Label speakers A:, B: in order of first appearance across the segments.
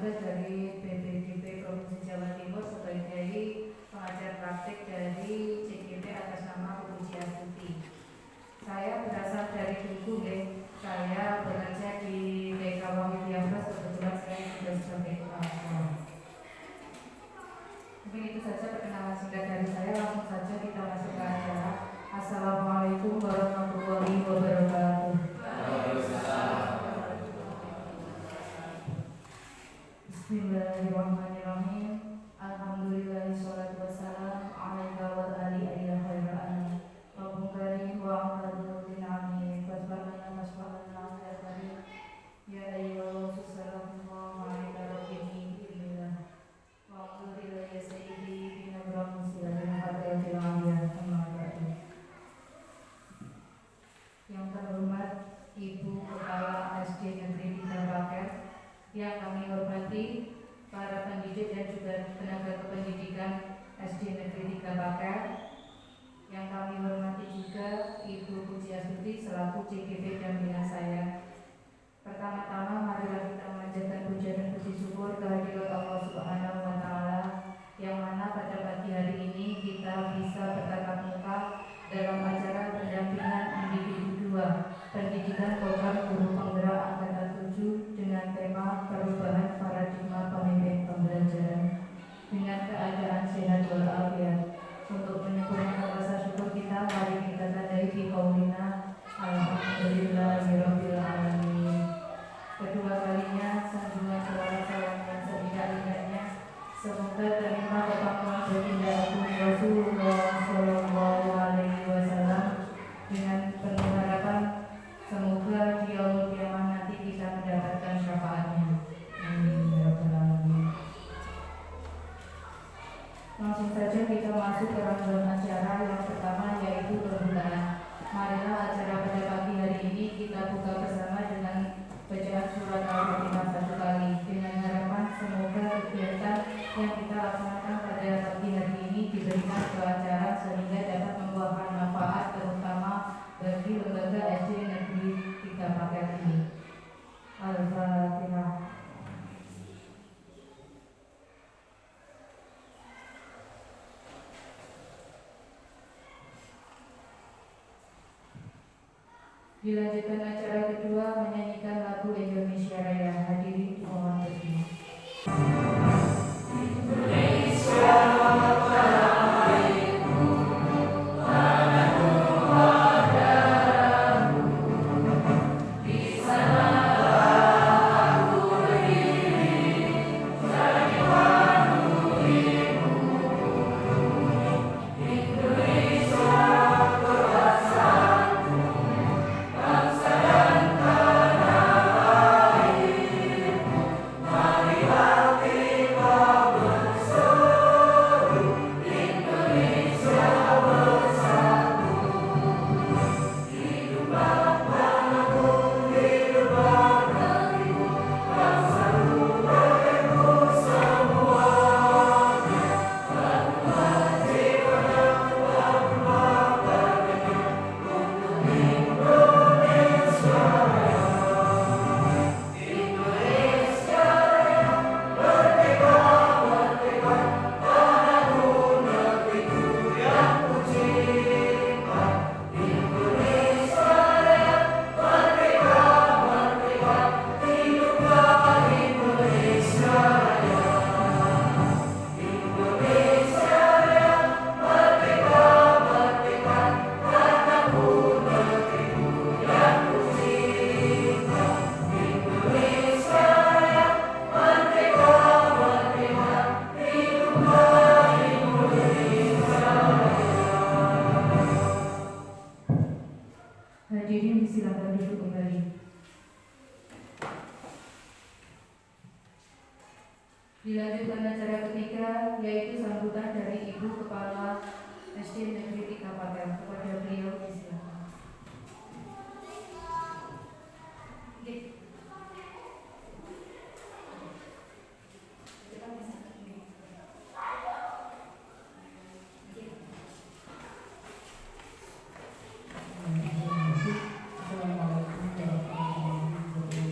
A: tugas dari BPDP Provinsi Jawa Timur sebagai pengajar praktik dari CGP atas nama Bu Puji Astuti. Saya berasal dari Tugu, saya bekerja di TK Widya Plus, kebetulan saya juga sebagai kepala sekolah. Mungkin itu saja perkenalan singkat dari saya, langsung saja kita masuk ke acara. Assalamualaikum warahmatullahi wabarakatuh. Bismillahirrahmanirrahim. Alhamdulillahi sholatu wassalam alaika wa ali ayyuhal khairul anam. Rabbul karim wa amrul amin. Wasbalana wasbalana ya karim. Ya ayyuhal susalamu alaika rabbini ilmilah. Wa amrul ilayya sayyidi bina beramusilah hadatil aliyah. Yang terhormat Ibu Kepala SD Negeri 3 Baker, yang kami hormati para pendidik dan juga tenaga kependidikan SD Negeri 3 Baker, yang kami hormati juga Ibu Puji Astuti selaku CGP dan bina saya. Pertama-tama marilah kita memanjatkan puja dan puji syukur kehadirat Allah Subhanahu wa Ta'ala, yang mana pada pagi hari ini kita bisa bertatap muka dalam acara pendampingan individu 2 pendidikan program guru penggerak angkatan 7 dengan tema perubahan paradigma pemimpin pembelajaran dengan keadaan sehat walafiat. Untuk menyempurnakan rasa syukur kita, mari kita tandai di qaulina alhamdulillahirabbil alamin. Kedua kalinya sanjungan selawat salam yang setidak-tidaknya semoga terima kepangkuan baginda Agung Rasulullah Sallallahu Alaihi Wasallam dengan penuh harapan semoga di yaumul qiyamah nanti kita mendapatkan syafaatnya. Amin ya rabbal alamin. Langsung saja kita masuk ke rangkaian acara yang pertama, yaitu pembukaan. Marilah acara pada pagi hari ini kita buka bersama dengan bacaan surat Al-Fatihah 1 kali, dengan harapan semoga kegiatan yang kita laksanakan pada pagi hari ini diberikan kelancaran sehingga dapat membuahkan manfaat terutama bagi lembaga SD Negeri 3 Baker ini. Al-Fatihah. Dilanjutkan acara kedua menyanyikan lagu Indonesia Raya. Hadirin mohon berdiri. Hadirin silakan duduk kembali. Dilanjutkan acara ketiga, yaitu sambutan dari Ibu Kepala SD Negeri 3 Baker. Kepada beliau disilakan.
B: Assalamualaikum warahmatullahi wabarakatuh.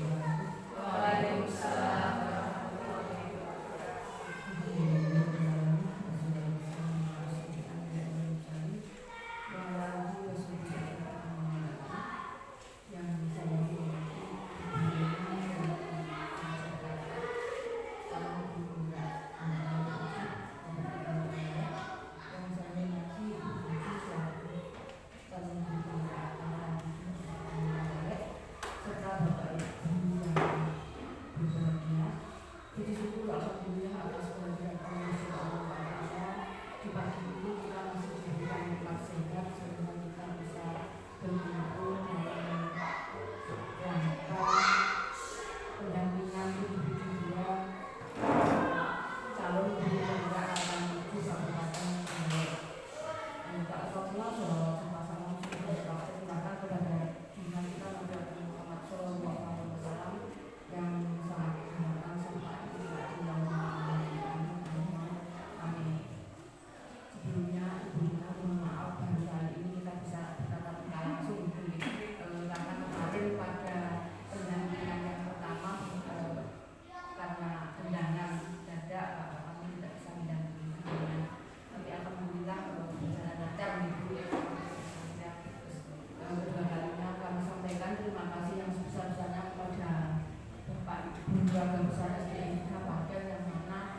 B: keluarga besar SDN Bakel yang mana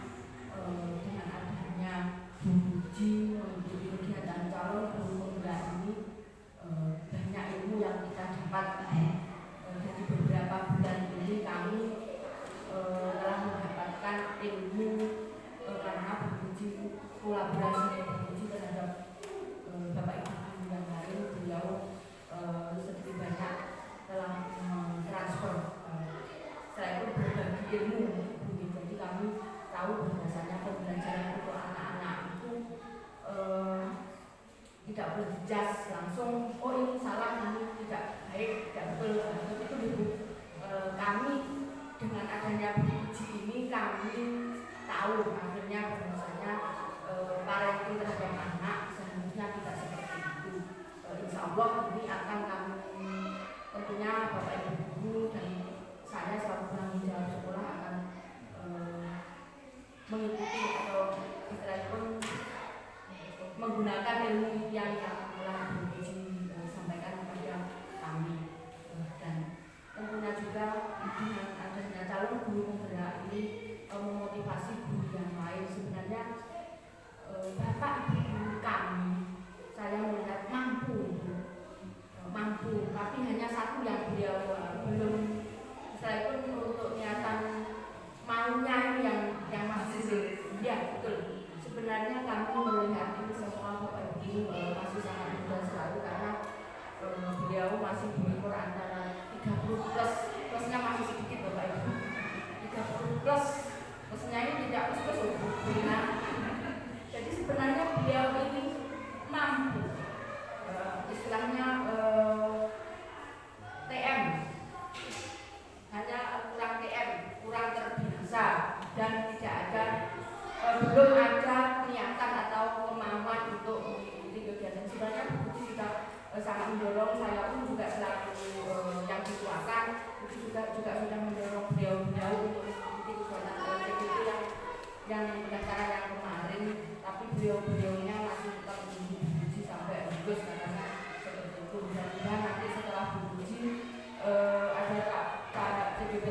B: dengan adanya Bu Puji mengikuti kegiatan calon guru pemula ini banyak ilmu yang kita dapat. Dari beberapa bulan ini kami telah mendapatkan ilmu karena Bu Puji, kolaborasi Bu Puji terhadap Bapak Ibu yang lain, beliau sedikit banyak telah transfer saya itu berbagi ilmu. Jadi kami tahu bahwasanya pembelajaran untuk anak-anak itu tidak boleh dijudge langsung, oh ini salah, ini tidak baik, tidak betul. Itu dulu kami dengan adanya Puji ini kami tahu akhirnya bahwasanya parenting terhadap anak seharusnya tidak seperti itu. Insya Allah ini akan kami tentunya Bapak Ibu guru dan saya selaku penanggung jawab sekolah akan mengikuti atau istilahnya pun menggunakan ilmu yang telah Bu Puji sampaikan kepada kami. Dan tentunya juga dengan adanya calon guru penggerak ini memotivasi guru yang lain. Sebenarnya Bapak Ibu guru kami saya melihat mampu, tapi hanya satu yang beliau belum, saya pun untuk niatan maunya ini yang masih ya betul. Sebenarnya kami melihat ini semua Bapak Ibu masih sangat muda sekali karena beliau masih berumur antara 30 plus, plusnya masih sedikit Bapak Ibu, 30 plus, plusnya ini tidak plus jadi sebenarnya beliau ini mampu istilahnya TM, hanya kurang TM, kurang terbiasa dan tidak ada belum ada niatan atau kemauan untuk mengikuti kegiatan. Sebenarnya Bu Puji sudah sangat mendorong, saya pun juga selaku yang dituakan, juga sudah mendorong beliau untuk mengikuti kegiatan CPT yang pendaftaran yang kemarin, tapi beliaunya masih tetap menunggu Bu Puji sampai lulus katanya seperti itu. Mudah-mudahan nanti setelah Bu Puji ada Pak CPT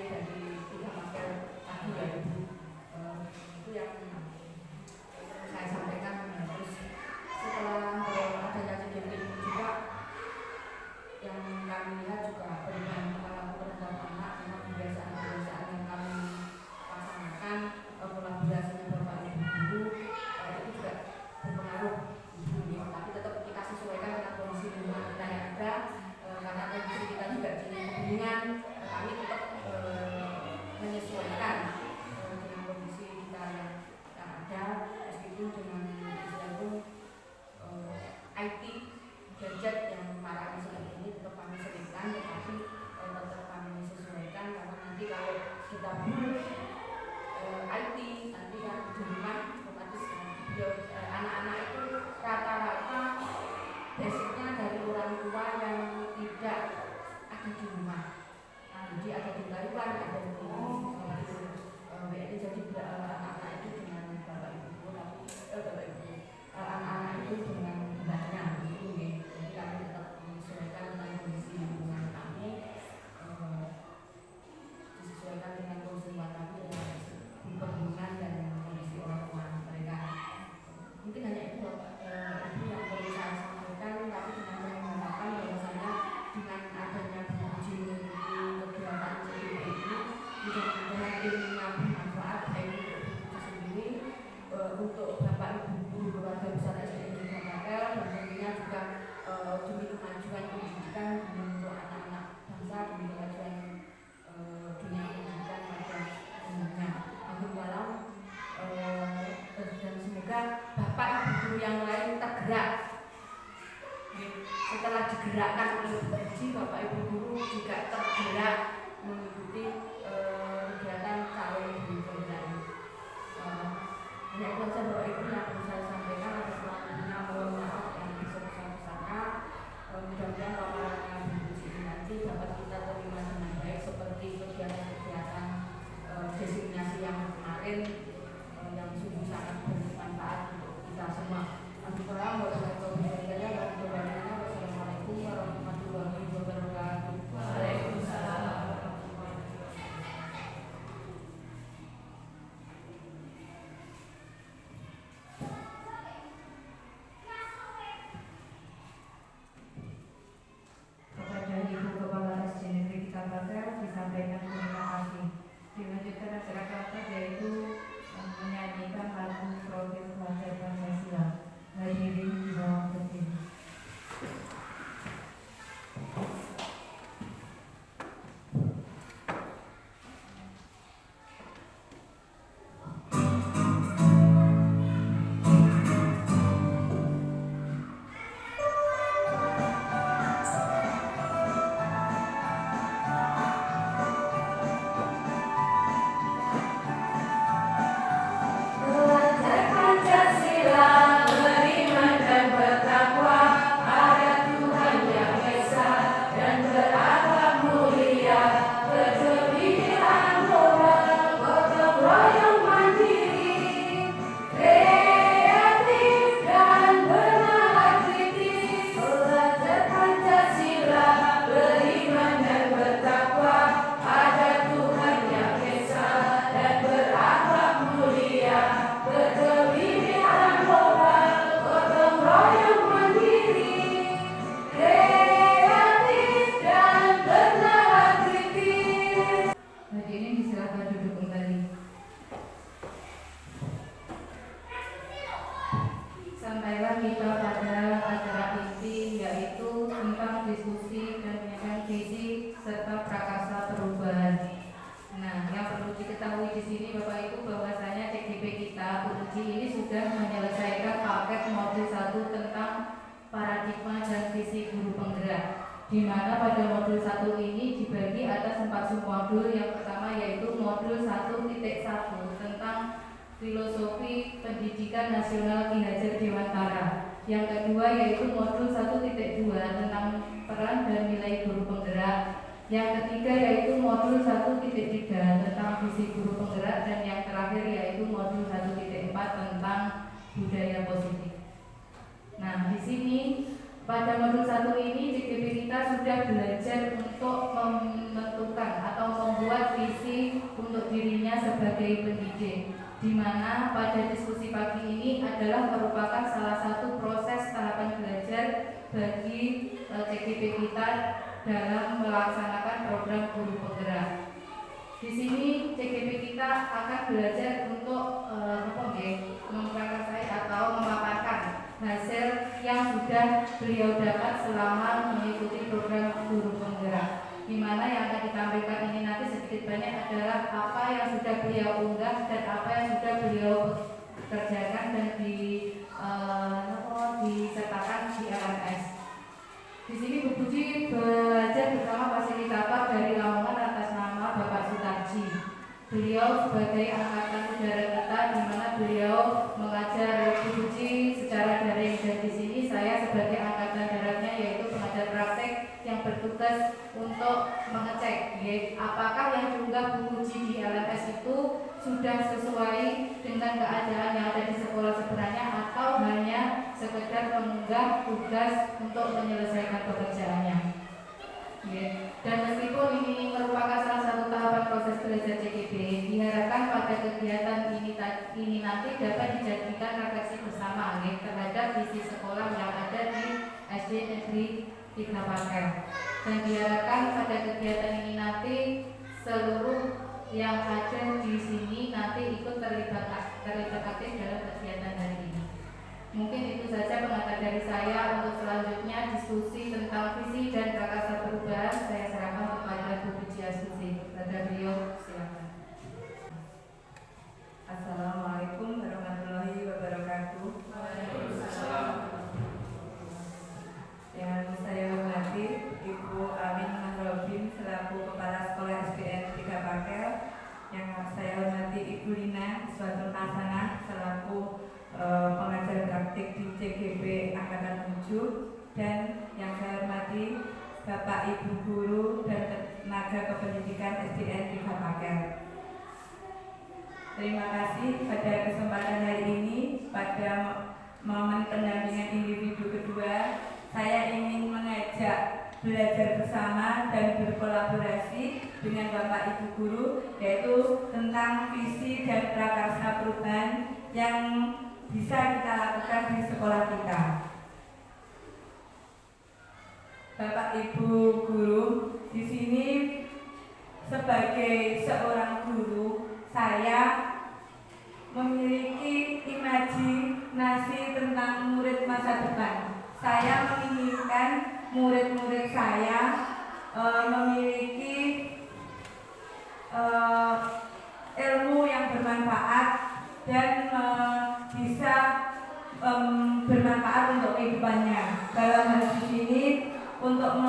B: dari Tiga Makel lagi ya Ibu. Itu yang saya sampaikan. Terus setelah adanya CPT ini juga yang kami lihat juga perubahan perilaku terhadap anak dengan kebiasaan-kebiasaan yang kami laksanakan, kolaborasinya Bapak Ibu guru itu juga berpengaruh. Tapi tetap kita sesuaikan dengan kondisi lingkungan kita yang ada, karena kondisi kita juga di pegunungan, kami tetap menyesuaikan dengan kondisi kita yang ada, meskipun dengan istilahnya IT gadget yang marak seperti ini tetap kami selipkan, tetapi tetap kami sesuaikan karena nanti kalau kita IT nanti kan di rumah otomatis anak-anak itu rata-rata basicnya dari orang tua yang tidak ada di rumah. Jadi ada di Taiwan, ada di WNI, jadi anak-anak itu dengan Bapak Ibu, anak-anak itu dengan mbaknya gitu ya. Jadi kami tetap menyesuaikan dengan kondisi lingkungan kami, disesuaikan dengan kondisi lingkungan kami dengan perhubungan dan kondisi orang tua mereka. Mungkin hanya itu Bapak Ibu yang perlu saya sampaikan, tapi dengan saya mengatakan bahwasanya dengan adanya Bu Puji mengikuti kegiatan CPT ini, mudah-mudahan ilmunya bermanfaat baik untuk Bu Puji sendiri, untuk Bapak Ibu guru keluarga besar SDN Bakel, dan tentunya juga demi kemajuan pendidikan untuk anak-anak bangsa, demi kemajuan dunia pendidikan pada umumnya. Amin walau, dan semoga Bapak Ibu guru yang lain tergerak. Setelah digerakkan oleh Bu Puji, Bapak Ibu guru juga tergerak mengikuti kegiatan calon guru penggerak. Hanya itu saja Bapak Ibu yang perlu saya sampaikan. Atas waktunya mohon maaf yang sebesar-besarnya. Mudah-mudahan paparannya Bu Puji ini nanti dapat kita terima dengan baik seperti kegiatan-kegiatan designasi yang kemarin yang sungguh sangat bermanfaat untuk kita semua. Assalamualaikum warahmatullahi wabarakatuh.
A: melanjutkan acara keempat yaitu menyanyikan lagu Profil Pelajar Pancasila. Hadirin dimohon berdiri. Sampailah kita pada acara inti yaitu tentang diskusi dan penyampaian visi serta prakarsa perubahan. Nah, yang perlu diketahui di sini Bapak Ibu bahwasanya CGP kita uji ini sudah menyelesaikan paket modul 1 tentang paradigma dan visi guru penggerak. Di mana pada modul 1 ini dibagi atas 4 submodul. Yang pertama yaitu modul 1.1 tentang Filosofi Pendidikan Nasional Ki Hajar Dewantara. Yang kedua yaitu modul 1.2 tentang peran dan nilai guru penggerak. Yang ketiga yaitu modul 1.3 tentang visi guru penggerak, dan yang terakhir yaitu modul 1.4 tentang budaya positif. Nah, di sini pada modul 1 ini CGP kita sudah belajar untuk menentukan atau membuat visi untuk dirinya sebagai pendidik, di mana pada diskusi pagi ini adalah merupakan salah satu proses tahapan belajar bagi CGP kita dalam melaksanakan program guru penggerak. Di sini CGP kita akan belajar untuk memprakarsai atau memaparkan hasil yang sudah beliau dapat selama mengikuti program guru penggerak, di mana yang akan ditampilkan ini nanti sedikit banyak adalah apa yang sudah beliau unggah dan apa yang sudah beliau kerjakan dan disertakan di LMS. Di sini Bu Puji belajar bersama fasilitator dari Lamongan atas nama Bapak Sutarji. Beliau sebagai angkatan udara kita, di mana beliau mengajar Bu Puji secara daring, dan di sini saya sebagai angkatan daratnya yaitu pengajar praktek yang bertugas untuk mengecek apakah yang diunggah Bu Puji di LMS itu sudah sesuai dengan keadaan yang ada di sekolah sebenarnya atau hanya sekedar mengunggah tugas untuk menyelesaikan pekerjaannya. Dan meskipun ini merupakan salah satu tahapan proses belajar CGP, diharapkan pada kegiatan ini nanti dapat dijadikan refleksi bersama terhadap visi sekolah yang ada di SD Negeri 3 Pakel. Dan diharapkan pada kegiatan ini nanti seluruh yang ada di sini nanti ikut terlibat aktif dalam kegiatan hari ini. Mungkin itu saja pengantar dari saya. Untuk selanjutnya diskusi tentang visi dan prakarsa perubahan saya serahkan kepada Bu Puji Astuti. Kepada beliau, silakan.
C: Assalamualaikum warahmatullahi wabarakatuh.
B: Waalaikumsalam.
C: Yang saya hormati Ibu Amin Mahrobin selaku Kepala Sekolah SDN 3 Pakel. Yang saya hormati Ibu Lina Suatul Hasanah selaku pengajar praktik di CGP Angkatan 7, dan yang saya hormati Bapak Ibu Guru dan tenaga kependidikan SDN 3 Pakel. Terima kasih pada kesempatan hari ini. Pada momen pendampingan individu kedua, saya ingin mengajak belajar bersama dan berkolaborasi dengan Bapak Ibu Guru, yaitu tentang visi dan prakarsa perubahan yang bisa kita lakukan di sekolah kita. Bapak Ibu Guru, di sini sebagai seorang guru, saya memiliki imajinasi tentang murid masa depan. Saya menginginkan murid-murid saya memiliki ilmu yang bermanfaat dan bisa bermanfaat untuk kehidupannya. Dalam hal di sini untuk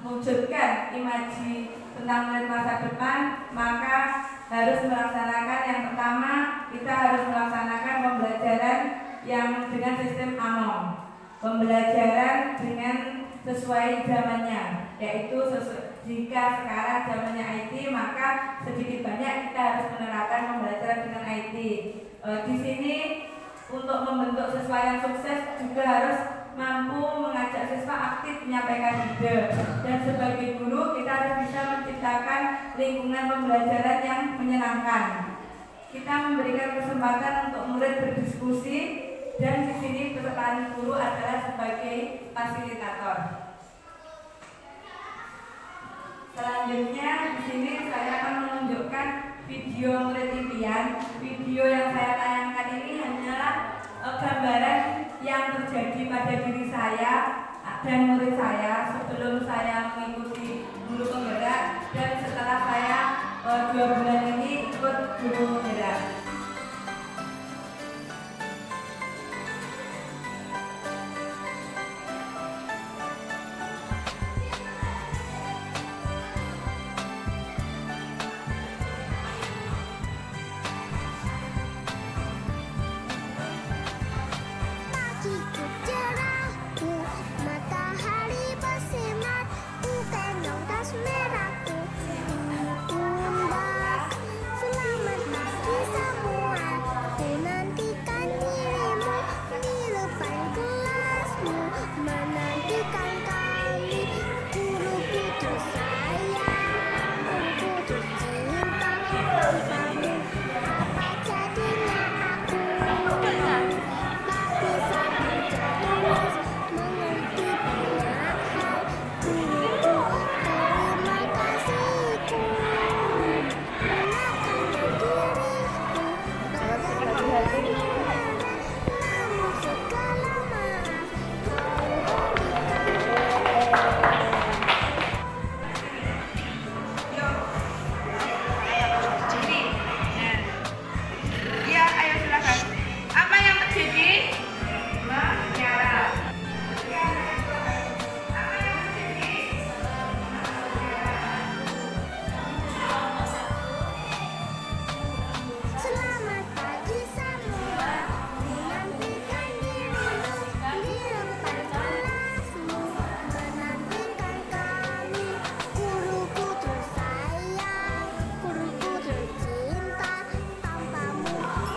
C: mewujudkan imaji tentang murid masa depan, maka harus melaksanakan yang pertama, kita harus melaksanakan pembelajaran yang dengan sistem ANOM, pembelajaran dengan sesuai zamannya, yaitu jika sekarang zamannya IT, maka sedikit banyak kita harus menerapkan pembelajaran dengan IT. Di sini untuk membentuk siswa yang sukses juga harus mampu mengajak siswa aktif menyampaikan ide, dan sebagai guru kita harus bisa menciptakan lingkungan pembelajaran yang menyenangkan. Kita memberikan kesempatan untuk murid berdiskusi, dan di sini peran guru adalah sebagai fasilitator. Selanjutnya di sini saya akan menunjukkan video murid impian. Video yang saya tayangkan ini hanyalah gambaran yang terjadi pada diri saya dan murid saya sebelum saya mengikuti guru penggerak dan setelah saya 2 bulan ini ikut guru penggerak.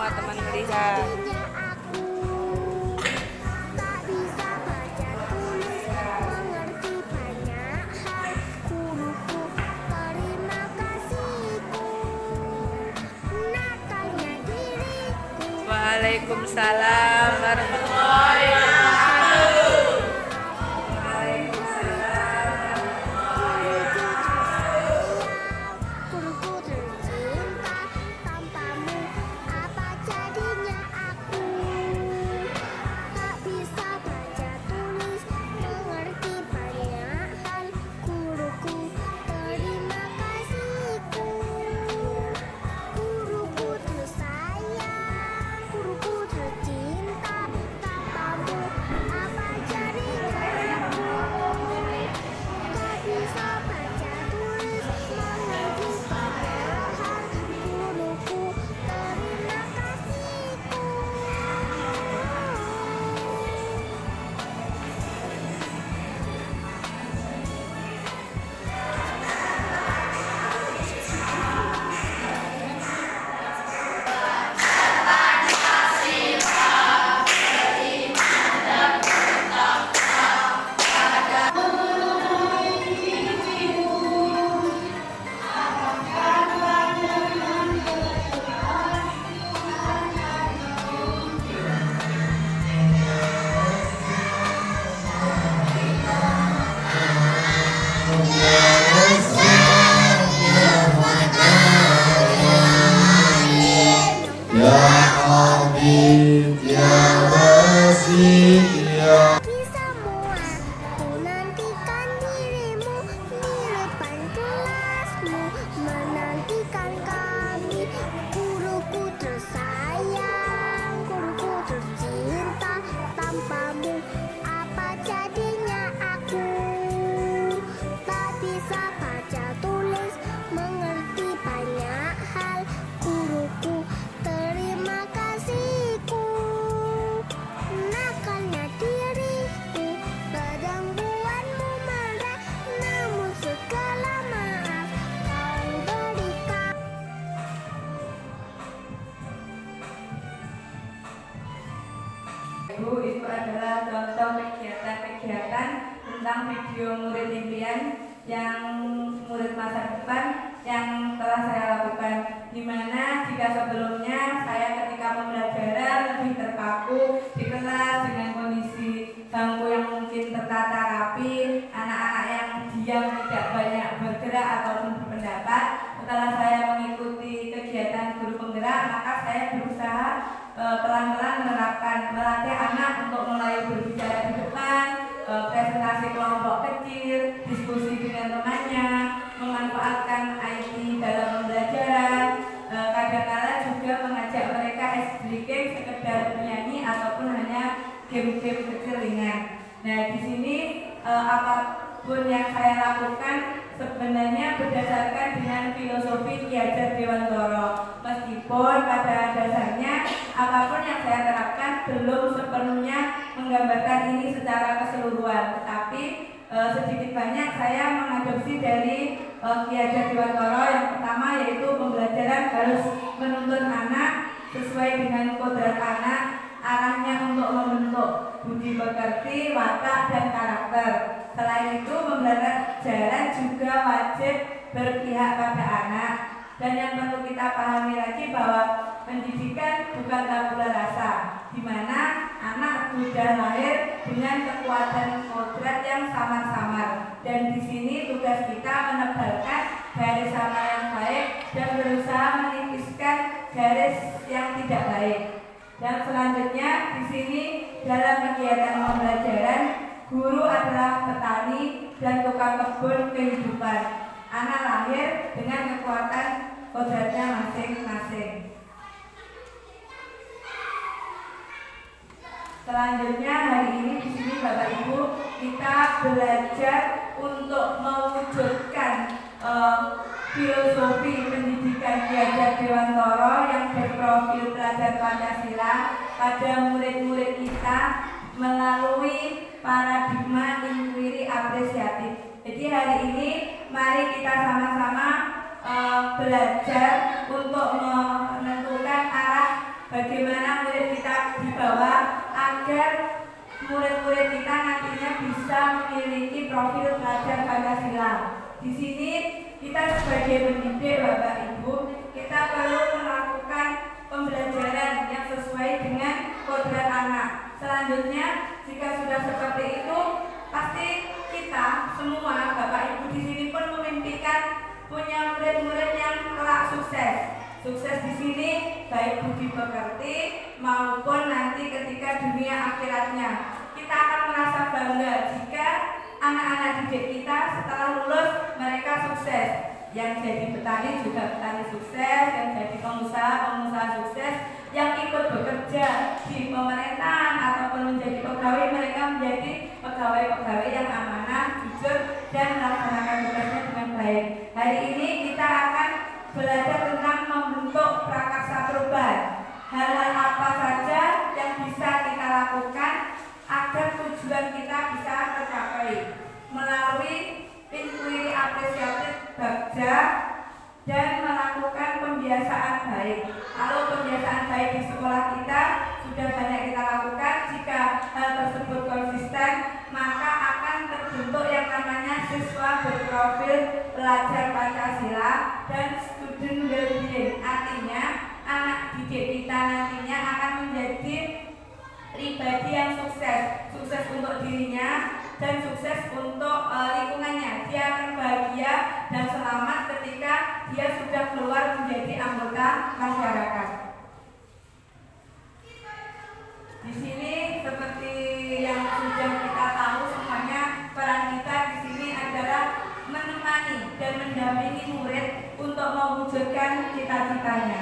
C: Teman melihat Waalaikumsalam warahmatullahi wabarakatuh.
D: Guruku tercinta, tanpamu
C: itu adalah contoh kegiatan-kegiatan tentang video murid impian yang murid masa depan yang telah saya lakukan, di mana jika sebelumnya saya ketika pembelajaran lebih terpaku di kelas dengan kondisi bangku yang mungkin tertata rapi, anak-anak yang diam tidak banyak bergerak ataupun berpendapat. Setelah saya mengikuti kegiatan guru penggerak, maka saya berusaha pelan-pelan melatih anak untuk mulai berbicara di depan, presentasi kelompok kecil, diskusi dengan temannya, memanfaatkan IT dalam pembelajaran, kadang-kala juga mengajak mereka game sekedar menyanyi ataupun hanya game-game kecil ringan. Nah, di sini apapun yang saya lakukan sebenarnya berdasarkan dengan filosofi Ki Hajar Dewantara. Meskipun pada dasarnya apapun yang saya terapkan belum sepenuhnya menggambarkan ini secara keseluruhan, tetapi sedikit banyak saya mengadopsi dari Ki Hajar Dewantara. Yang pertama yaitu pembelajaran harus menuntun anak sesuai dengan kodrat anak, arahnya untuk membentuk budi pekerti, watak, dan karakter. Selain itu, pembelajaran juga wajib berpihak pada anak. Dan yang perlu kita pahami lagi bahwa pendidikan bukan tabula rasa, di mana anak sudah lahir dengan kekuatan kodrat yang samar-samar. Dan di sini tugas kita menebalkan garis samar yang baik dan berusaha menipiskan garis yang tidak baik. Dan selanjutnya di sini dalam kegiatan pembelajaran, guru adalah petani dan tukang kebun kehidupan. Anak lahir dengan kekuatan kodratnya masing-masing. Selanjutnya hari ini di sini Bapak Ibu kita belajar untuk mewujudkan filosofi pendidikan Ki Hajar Dewantara yang berprofil pelajar Pancasila pada murid-murid kita melalui paradigma inquiry apresiatif. Jadi hari ini mari kita sama-sama belajar untuk menentukan arah bagaimana murid kita dibawa agar murid-murid kita nantinya bisa memiliki profil pelajar Pancasila. Di sini kita sebagai pendidik Bapak Ibu, kita perlu melakukan pembelajaran yang sesuai dengan kodrat anak. Selanjutnya, jika sudah seperti itu, pasti kita semua Bapak Ibu di sini pun memimpikan punya murid-murid yang kelak sukses. Sukses di sini baik budi pekerti maupun nanti ketika dunia akhiratnya. Kita akan merasa bangga jika anak-anak didik kita setelah lulus mereka sukses. Yang jadi petani juga petani sukses, yang jadi pengusaha sukses, yang ikut bekerja di pemerintahan ataupun menjadi pegawai, mereka menjadi pegawai-pegawai yang amanah, jujur, dan melaksanakan tugasnya dengan baik. Hari ini kita akan belajar tentang membentuk prakarsa perubahan. Hal-hal apa saja yang bisa kita lakukan agar tujuan kita bisa tercapai melalui inquiry apresiatif Bagja dan melakukan pembiasaan baik. Kalau pembiasaan baik di sekolah kita sudah banyak kita lakukan, jika hal tersebut konsisten, maka akan terbentuk yang namanya siswa berprofil pelajar Pancasila dan student well-being. Artinya anak didik kita nantinya akan menjadi pribadi yang sukses untuk dirinya dan sukses untuk lingkungannya. Dia akan bahagia dan selamat ketika dia sudah keluar menjadi anggota masyarakat. Di sini seperti yang sudah kita tahu semuanya, peran kita di sini adalah menemani dan mendampingi murid untuk mewujudkan cita-citanya.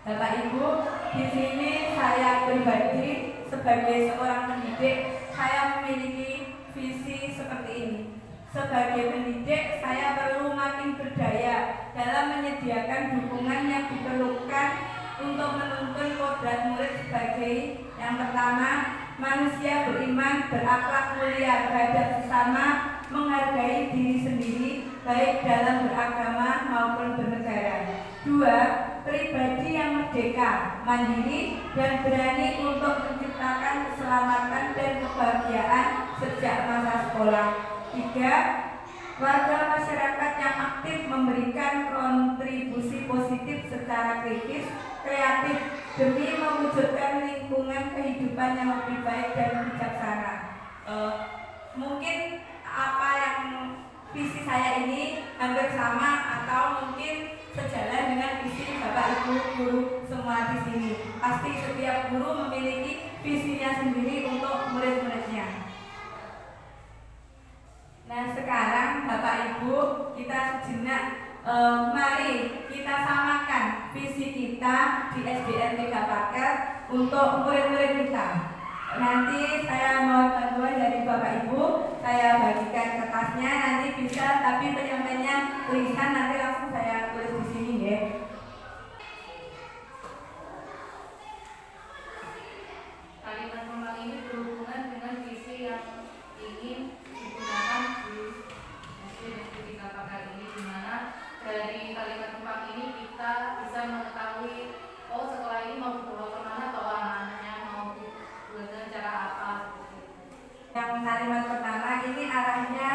C: Bapak Ibu, di sini saya pribadi sebagai seorang pendidik, saya memiliki visi seperti ini. Sebagai pendidik, saya perlu makin berdaya dalam menyediakan dukungan yang diperlukan untuk menuntun kodrat murid sebagai yang pertama, manusia beriman, berakhlak mulia terhadap sesama, menghargai diri sendiri, baik dalam beragama maupun bernegara. 2, pribadi yang merdeka, mandiri, dan berani untuk menciptakan keselamatan dan kebahagiaan sejak masa sekolah. 3. Warga masyarakat yang aktif memberikan kontribusi positif secara kritis, kreatif, demi mewujudkan lingkungan kehidupan yang lebih baik dan bijaksana. Mungkin apa yang visi saya ini hampir sama atau mungkin sejalan dengan visi Bapak Ibu guru semua di sini. Pasti setiap guru memiliki visinya sendiri untuk murid-muridnya. Nah, sekarang Bapak Ibu, kita sejenak mari kita samakan visi kita di SDN 3 Paket untuk murid-murid kita. Nanti saya mohon bantuan dari Bapak Ibu, saya bagikan kertasnya, nanti bisa, tapi penyampaiannya tulisan nanti langsung saya tulis di sini ya.
A: Kalimat pembang ini berhubungan dengan visi yang ingin digunakan di SDN 3 Paket ini, di mana dari kalimat pembang ini kita bisa mengetahui sekolah ini mau dibawa kemana atau anak-anaknya mau dengan cara apa.
C: Yang kalimat pertama ini arahnya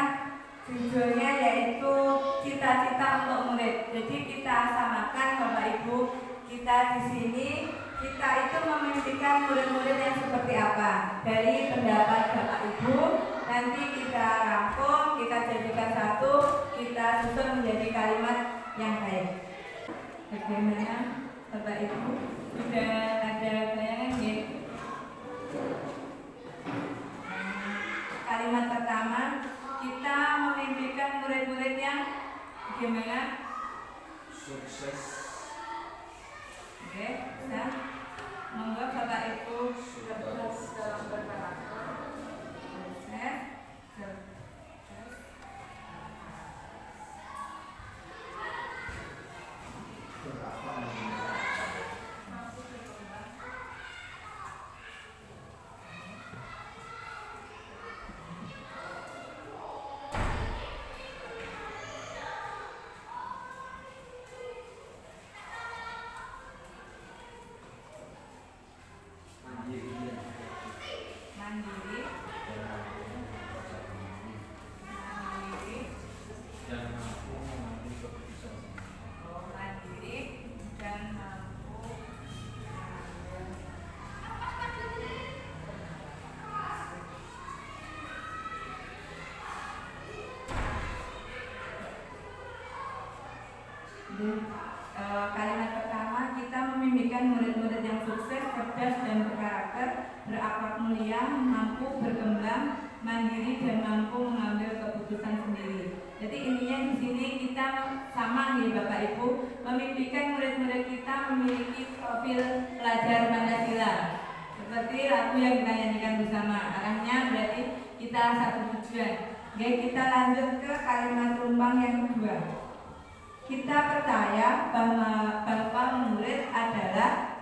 C: judulnya yaitu cita-cita untuk murid. Jadi kita samakan Bapak Ibu, kita di sini kita itu memimpikan murid-murid yang seperti apa. Dari pendapat Bapak Ibu nanti kita rangkum, kita jadikan satu, kita susun menjadi kalimat yang baik. Bagaimana Bapak Ibu? Sudah ada bayangan ya? Kalimat pertama, kita memimpikan murid-murid yang gimana?
D: Sukses.
C: Oke, nah, monggo Bapak Ibu
D: Sukses
C: dalam berkarakter. Sukses. Mandiri.
D: dan mampu mengambil keputusan sendiri.
C: Mandiri dan mampu kalimat pertama, kita memimpikan murid-murid yang sukses, cerdas dan berkarakter, berakhlak mulia, mampu berkembang, mandiri dan mampu mengambil keputusan sendiri. Jadi intinya di sini kita sama nih Bapak Ibu, memimpikan murid-murid kita memiliki profil pelajar Pancasila. Seperti lagu yang kita nyanyikan bersama, arahnya berarti kita satu tujuan. Oke, kita lanjut ke kalimat rumpang yang kedua. Kita percaya bahwa murid adalah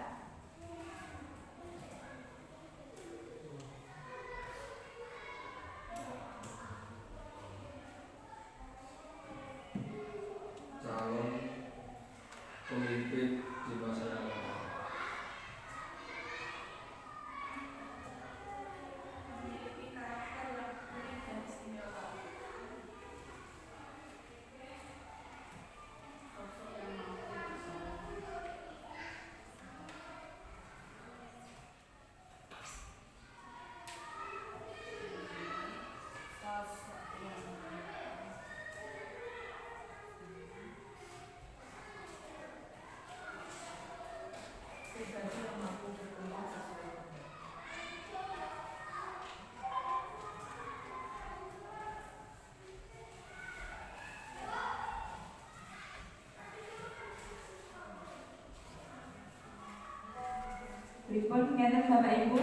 D: calon pemimpin di masa yang akan datang.
C: memiliki karakter yang unik dan istimewa. Berikut ngeten Bapak Ibu,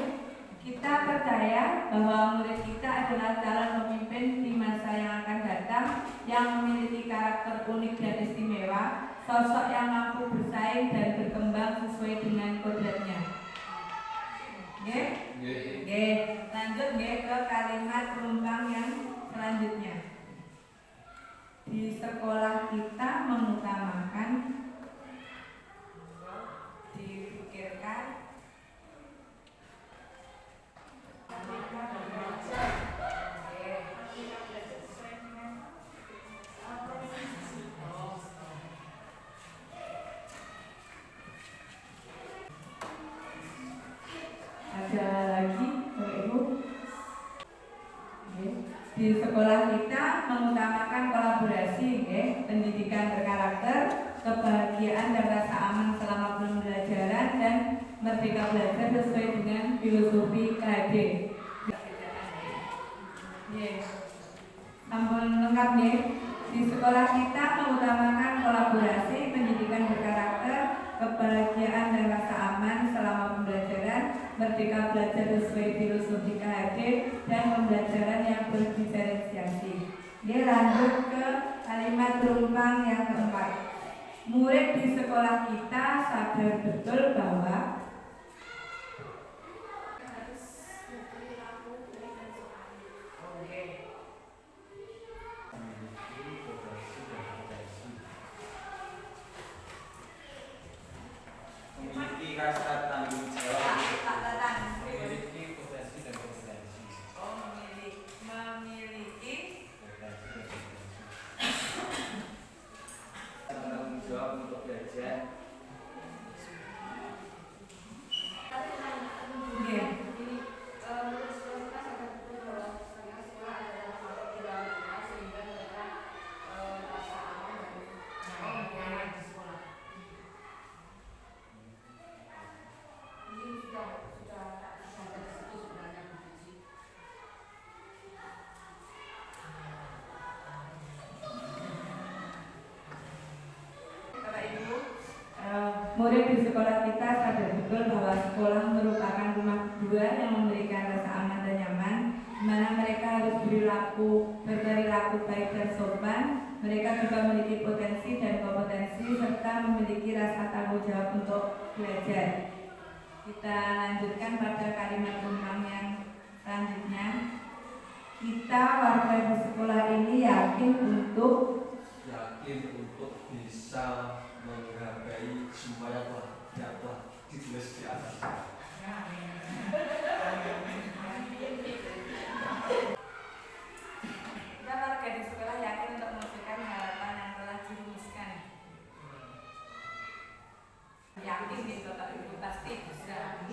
C: kita percaya bahwa murid kita adalah calon pemimpin di masa yang akan datang yang memiliki karakter unik dan istimewa, sosok yang mampu bersaing dan berkembang sesuai dengan kodratnya. Oke? Oke, lanjut ke kalimat rumpang yang selanjutnya. Di sekolah kita mengutamakan ada lagi Bapak Ibu. Oke. Di sekolah kita mengutamakan kolaborasi, pendidikan berkarakter, kebahagiaan dan rasa aman selama pembelajaran, dan merdeka belajar sesuai dengan filosofi KHD. Sampun lengkap nih. Di sekolah kita mengutamakan kolaborasi, pendidikan berkarakter, kebahagiaan dan rasa aman selama pembelajaran, merdeka belajar sesuai filosofi KHD, dan pembelajaran yang berdiferensiasi. Lanjut ke kalimat penumpang yang keempat. Murid di sekolah kita sadar betul bahwa
D: memiliki rasa tanggung jawab, memiliki potensi dan kompetensi.
C: memiliki
D: Tanggung jawab untuk belajar.
C: Murid di sekolah kita sadar betul bahwa sekolah merupakan rumah kedua yang memberikan rasa aman dan nyaman, di mana mereka harus berperilaku baik dan sopan. Mereka juga memiliki potensi dan kompetensi serta memiliki rasa tanggung jawab untuk belajar. Kita lanjutkan pada kalimat penumpang yang selanjutnya. Kita warga di sekolah ini yakin untuk
D: bisa menghargai semua yang telah ditulis di atas.
C: Kita warga di sekolah yakin untuk mewujudkan harapan yang telah dirumuskan. Yakin gitu Bapak Ibu pasti bisa.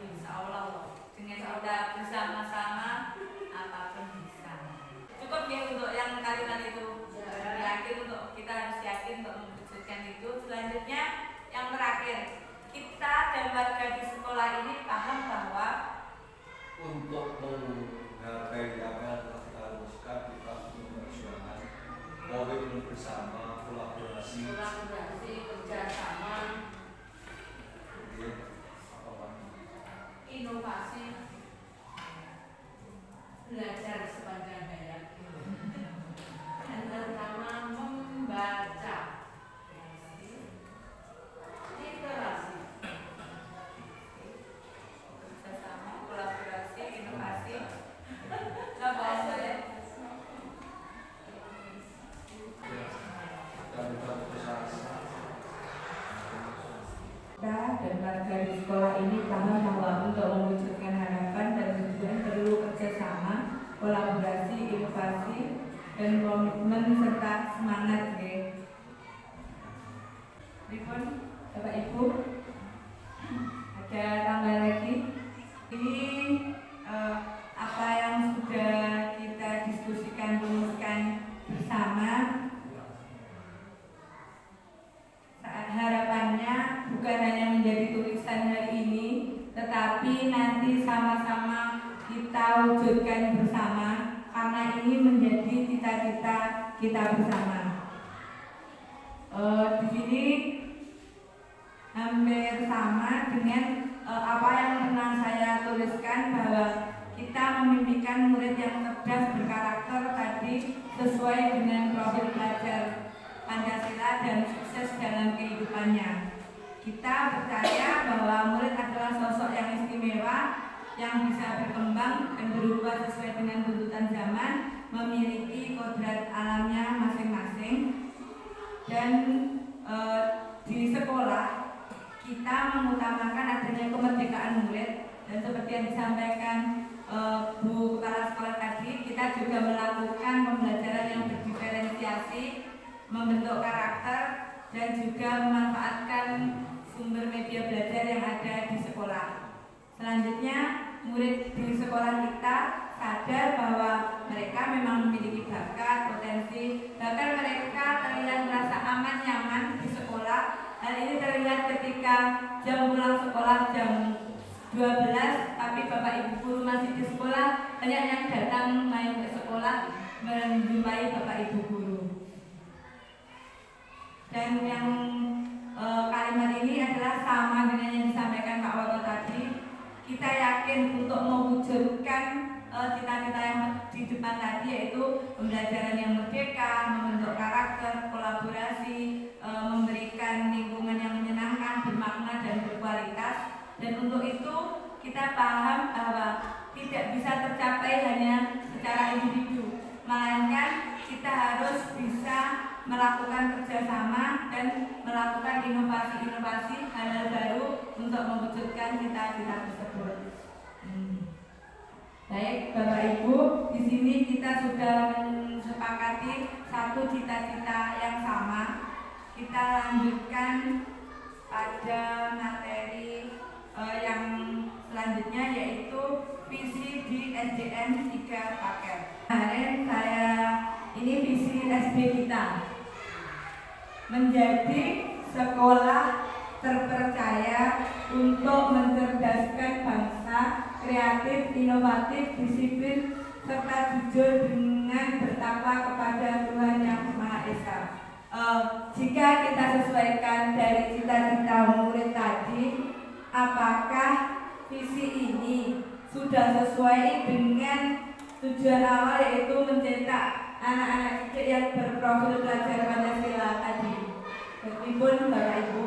C: Insya Allah dengan kita bersama-sama apapun bisa. Cukup ya untuk yang kalimat itu. Yakin untuk kita harus yakin untuk mewujudkan itu. Selanjutnya yang terakhir, kita dan warga di sekolah ini paham bahwa
D: Untuk menghargai apa yang telah kita rumuskan, kita harus memperjuangkan komitmen bersama, kolaborasi,
B: kerjasama, inovasi, belajar sepanjang hayat, dan terutama membaca, literasi.
C: bersama kolaborasi, inovasi. Coba saya
D: dan berputus asa.
C: kita dan warga di sekolah ini paham bahwa untuk mewujudkan harapan dan tujuan perlu kerjasama, kolaborasi, inovasi, dan komitmen serta semangat. Ribun, Bapak Ibu, ada tambah lagi. Ini apa yang sudah kita diskusikan, rumuskan bersama. Harapannya bukan hanya menjadi tulisan hari ini, tetapi nanti sama-sama kita wujudkan bersama, karena ini menjadi cita-cita kita bersama. Di sini hampir sama dengan apa yang pernah saya tuliskan, bahwa kita memimpikan murid yang cerdas berkarakter tadi sesuai dengan profil pelajar Pancasila dan sukses dalam kehidupannya. Kita percaya bahwa murid adalah sosok yang istimewa, yang bisa berkembang dan berubah sesuai dengan tuntutan zaman, memiliki kodrat alamnya masing-masing. Dan di sekolah kita mengutamakan adanya kemerdekaan murid, dan seperti yang disampaikan Bu Kepala Sekolah tadi, kita juga melakukan pembelajaran yang berdiferensiasi, membentuk karakter, dan juga memanfaatkan sumber media belajar yang ada di sekolah. Selanjutnya, murid di sekolah kita sadar bahwa mereka memang memiliki bakat, potensi, bahkan mereka terlihat merasa aman, nyaman di sekolah. Hal ini terlihat ketika jam pulang sekolah jam 12, tapi Bapak Ibu guru masih di sekolah, banyak yang datang main ke sekolah menjumpai Bapak Ibu guru. Dan yang kalimat ini adalah sama dengan yang disampaikan Pak Woto tadi. Kita yakin untuk mewujudkan cita-cita yang di depan tadi, yaitu pembelajaran yang merdeka, membentuk karakter, kolaborasi, memberikan lingkungan yang menyenangkan, bermakna dan berkualitas. Dan untuk itu kita paham bahwa tidak bisa tercapai hanya secara individu, melainkan kita harus bisa melakukan kerjasama dan melakukan inovasi-inovasi hal-hal baru untuk mewujudkan cita-cita tersebut. Baik, Bapak Ibu, di sini kita sudah mensepakati satu cita-cita yang sama. Kita lanjutkan pada materi yang selanjutnya, yaitu visi di SDN 3 Paket. Kemarin ini visi SD kita menjadi sekolah terpercaya untuk mencerdaskan bangsa, kreatif, inovatif, disiplin, serta jujur dengan bertakwa kepada Tuhan Yang Maha Esa. Jika kita sesuaikan dari cita-cita murid tadi, apakah visi ini sudah sesuai dengan tujuan awal, yaitu mencetak anak-anak didik yang berprofil pelajar Pancasila tadi? Meskipun Bapak Ibu,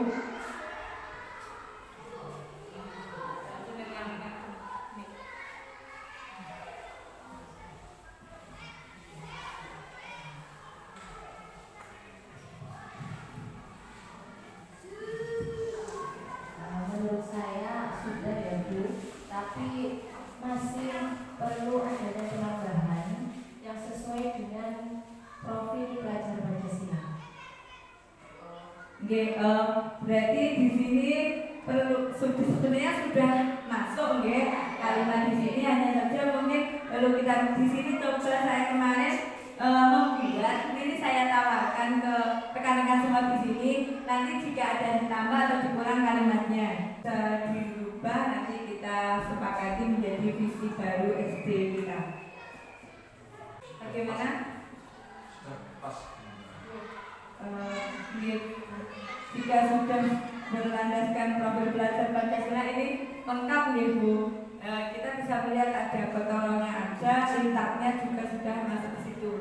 E: menurut saya sudah ya Bu, tapi masih perlu adanya penambahan yang sesuai dengan profil pelajar Pancasila.
C: Berarti di sini sebenarnya sudah masuk kalimat di sini, hanya saja mungkin perlu kita di sini coba saya kemarin membuat ini, saya tawarkan ke rekan-rekan semua di sini. Nanti jika ada yang ditambah atau dikurang kalimatnya bisa dirubah, nanti kita sepakati menjadi visi baru SD kita. Bagaimana? Jika sudah berlandaskan profil pelajar Pancasila ini lengkap nih Bu. Kita bisa melihat ada pertolongannya, ada lintaknya juga sudah masuk ke situ.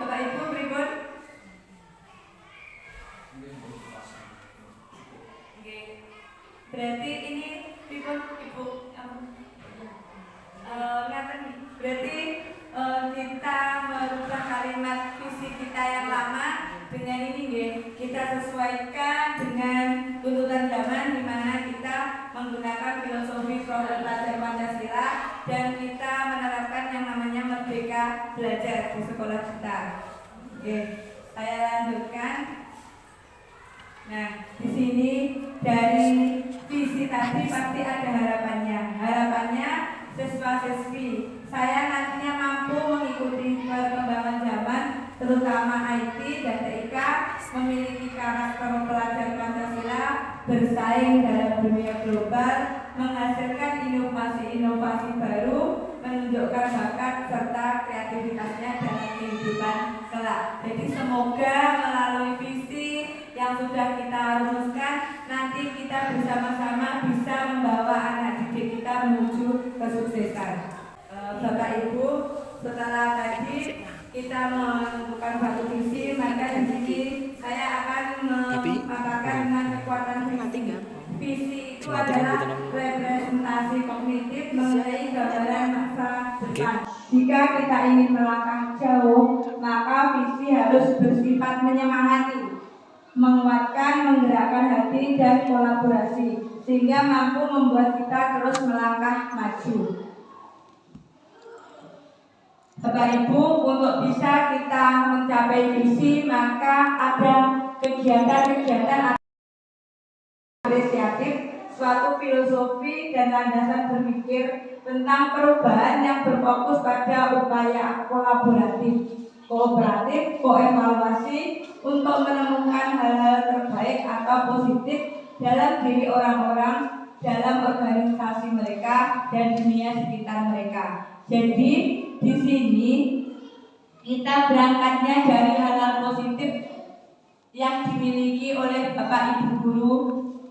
C: Bapak Ibu berikut. Berarti ini Ibu berarti kita merubah kalimat visi kita yang lama dengan ini kita sesuaikan dengan tuntutan zaman, di mana kita menggunakan filosofi profil pelajar Pancasila dan kita menerapkan yang namanya merdeka belajar di sekolah kita. Saya lanjutkan. Nah, di sini dari visi tadi pasti ada harapannya. Harapannya siswa-siswi saya nantinya mampu mengikuti perkembangan zaman, terutama IT dan TIK, memiliki karakter pelajar Pancasila, bersaing dalam dunia global, menghasilkan inovasi-inovasi baru, menunjukkan bakat serta kreativitasnya dalam kehidupan kelak. Jadi semoga melalui visi yang sudah kita rumuskan, nanti kita bersama-sama bisa membawa anak didik kita menuju kesuksesan. Bapak Ibu, setelah tadi kita menentukan satu visi, maka di sini saya akan memaparkan dengan kekuatan visi. Visi itu adalah representasi kognitif mengenai gambaran masa depan. Jika kita ingin melangkah jauh, maka visi harus bersifat menyemangati, menguatkan, menggerakkan hati dan kolaborasi, sehingga mampu membuat kita terus melangkah maju. Bapak Ibu, untuk bisa kita mencapai visi maka ada kegiatan-kegiatan apresiatif, suatu filosofi dan landasan berpikir tentang perubahan yang berfokus pada upaya kolaboratif, kooperatif, koevaluasi untuk menemukan hal-hal terbaik atau positif dalam diri orang-orang, dalam organisasi mereka dan dunia sekitar mereka. Jadi di sini kita berangkatnya dari hal-hal positif yang dimiliki oleh Bapak Ibu guru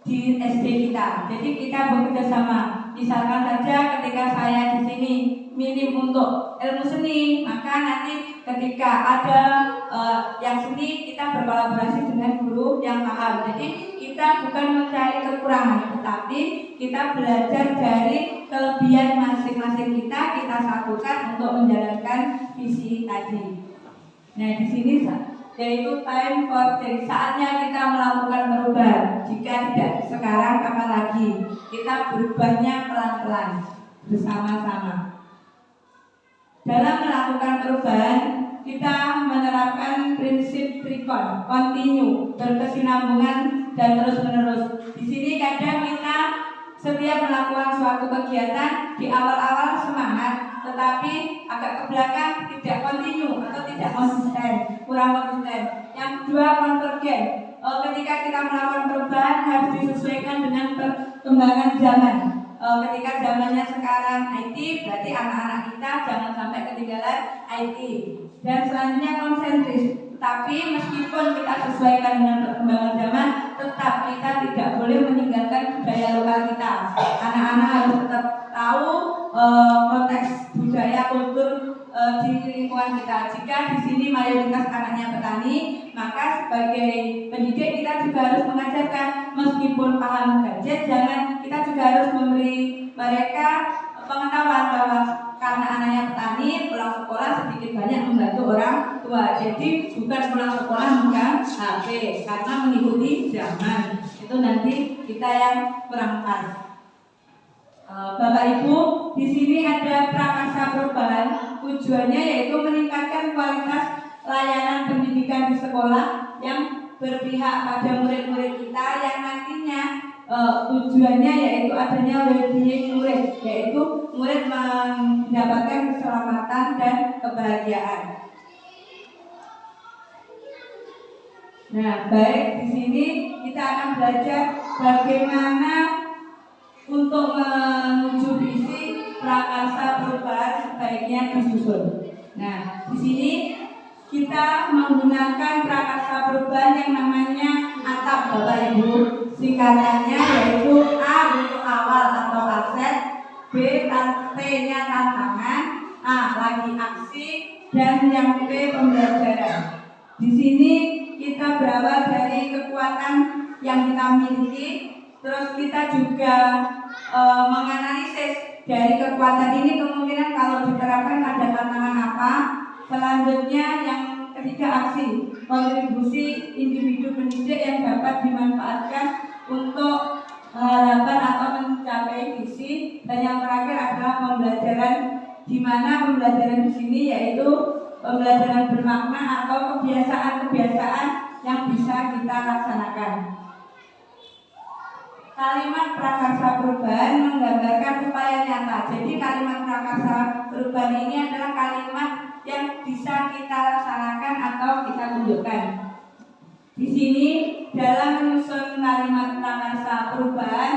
C: di SD kita. Jadi kita bekerja sama. Misalkan saja ketika saya di sini minim untuk ilmu seni, maka nanti ketika ada yang seni kita berkolaborasi dengan guru yang paham. Jadi kita bukan mencari kekurangan, tetapi kita belajar dari kelebihan masing-masing kita satukan untuk menjalankan visi tadi. Nah di sini yaitu time for change, saatnya kita melakukan perubahan. Jika tidak sekarang kapan lagi? Kita berubahnya pelan-pelan bersama-sama. Dalam melakukan perubahan kita menerapkan prinsip trikon, continue, berkesinambungan dan terus-menerus. Di sini kadang kita setiap melakukan suatu kegiatan di awal-awal semangat, tetapi agak ke belakang tidak continue atau tidak konsisten, kurang konsisten. Yang kedua, konvergen. Ketika kita melakukan perubahan harus disesuaikan dengan perkembangan zaman. Ketika zamannya sekarang IT, berarti anak-anak kita jangan sampai ketinggalan IT. Dan selanjutnya konsentris. Tapi meskipun kita sesuaikan dengan perkembangan zaman, tetap kita tidak boleh meninggalkan budaya lokal kita. Anak-anak harus tetap tahu konteks budaya kultur di lingkungan kita. Jika di sini mayoritas anaknya petani, maka sebagai pendidik kita juga harus mengajarkan, meskipun paham gadget, kita juga harus memberi mereka pengetahuan bahwa karena anaknya petani, pulang sekolah sedikit banyak membantu orang tua. Jadi bukan pulang sekolah megang HP karena mengikuti zaman. Itu nanti kita yang kurang pas. Bapak Ibu, di sini ada prakarsa perubahan. Tujuannya yaitu meningkatkan kualitas layanan pendidikan di sekolah yang berpihak pada murid-murid kita, yang nantinya tujuannya yaitu adanya well-being murid, yaitu murid mendapatkan keselamatan dan kebahagiaan. Nah, baik, di sini kita akan belajar bagaimana untuk menuju visi prakarsa perubahan sebaiknya disusun. Nah, di sini kita menggunakan prakarsa perubahan yang namanya ATAP, Bapak Ibu. Singkatannya yaitu A untuk awal atau aset, B T-nya tantangan, A lagi aksi, dan yang P pembelajaran. Di sini kita berawal dari kekuatan yang kita miliki, terus kita juga menganalisis dari kekuatan ini kemungkinan kalau diterapkan ada tantangan apa. Selanjutnya yang ketiga aksi, kontribusi individu pendidik yang dapat dimanfaatkan untuk harapan atau mencapai visi. Dan yang terakhir adalah pembelajaran, di mana pembelajaran di sini yaitu pembelajaran bermakna atau kebiasaan-kebiasaan yang bisa kita laksanakan. Kalimat prakarsa perubahan menggambarkan upaya nyata. Jadi kalimat prakarsa perubahan ini adalah kalimat yang bisa kita laksanakan atau kita tunjukkan. Di sini dalam menyusun kalimat prakarsa perubahan,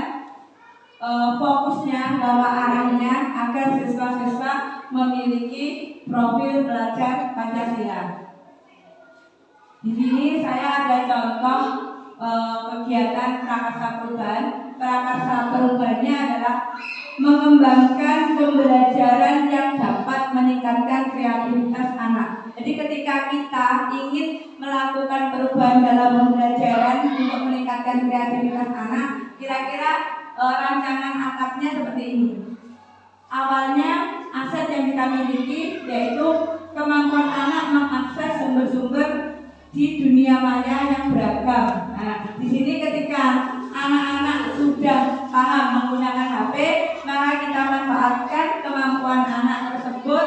C: fokusnya bahwa arahnya agar siswa-siswa memiliki profil belajar Pancasila. Di sini saya ada contoh kegiatan prakarsa perubahan. Prakarsa perubahannya adalah mengembangkan pembelajaran yang dapat meningkatkan kreativitas anak. Jadi ketika kita ingin melakukan perubahan dalam pembelajaran untuk meningkatkan kreativitas anak, kira-kira rancangan atapnya seperti ini. Awalnya aset yang kita miliki yaitu kemampuan anak mengakses sumber-sumber di dunia maya yang beragam. Nah, di sini ketika anak-anak sudah paham menggunakan HP, maka kita manfaatkan kemampuan anak tersebut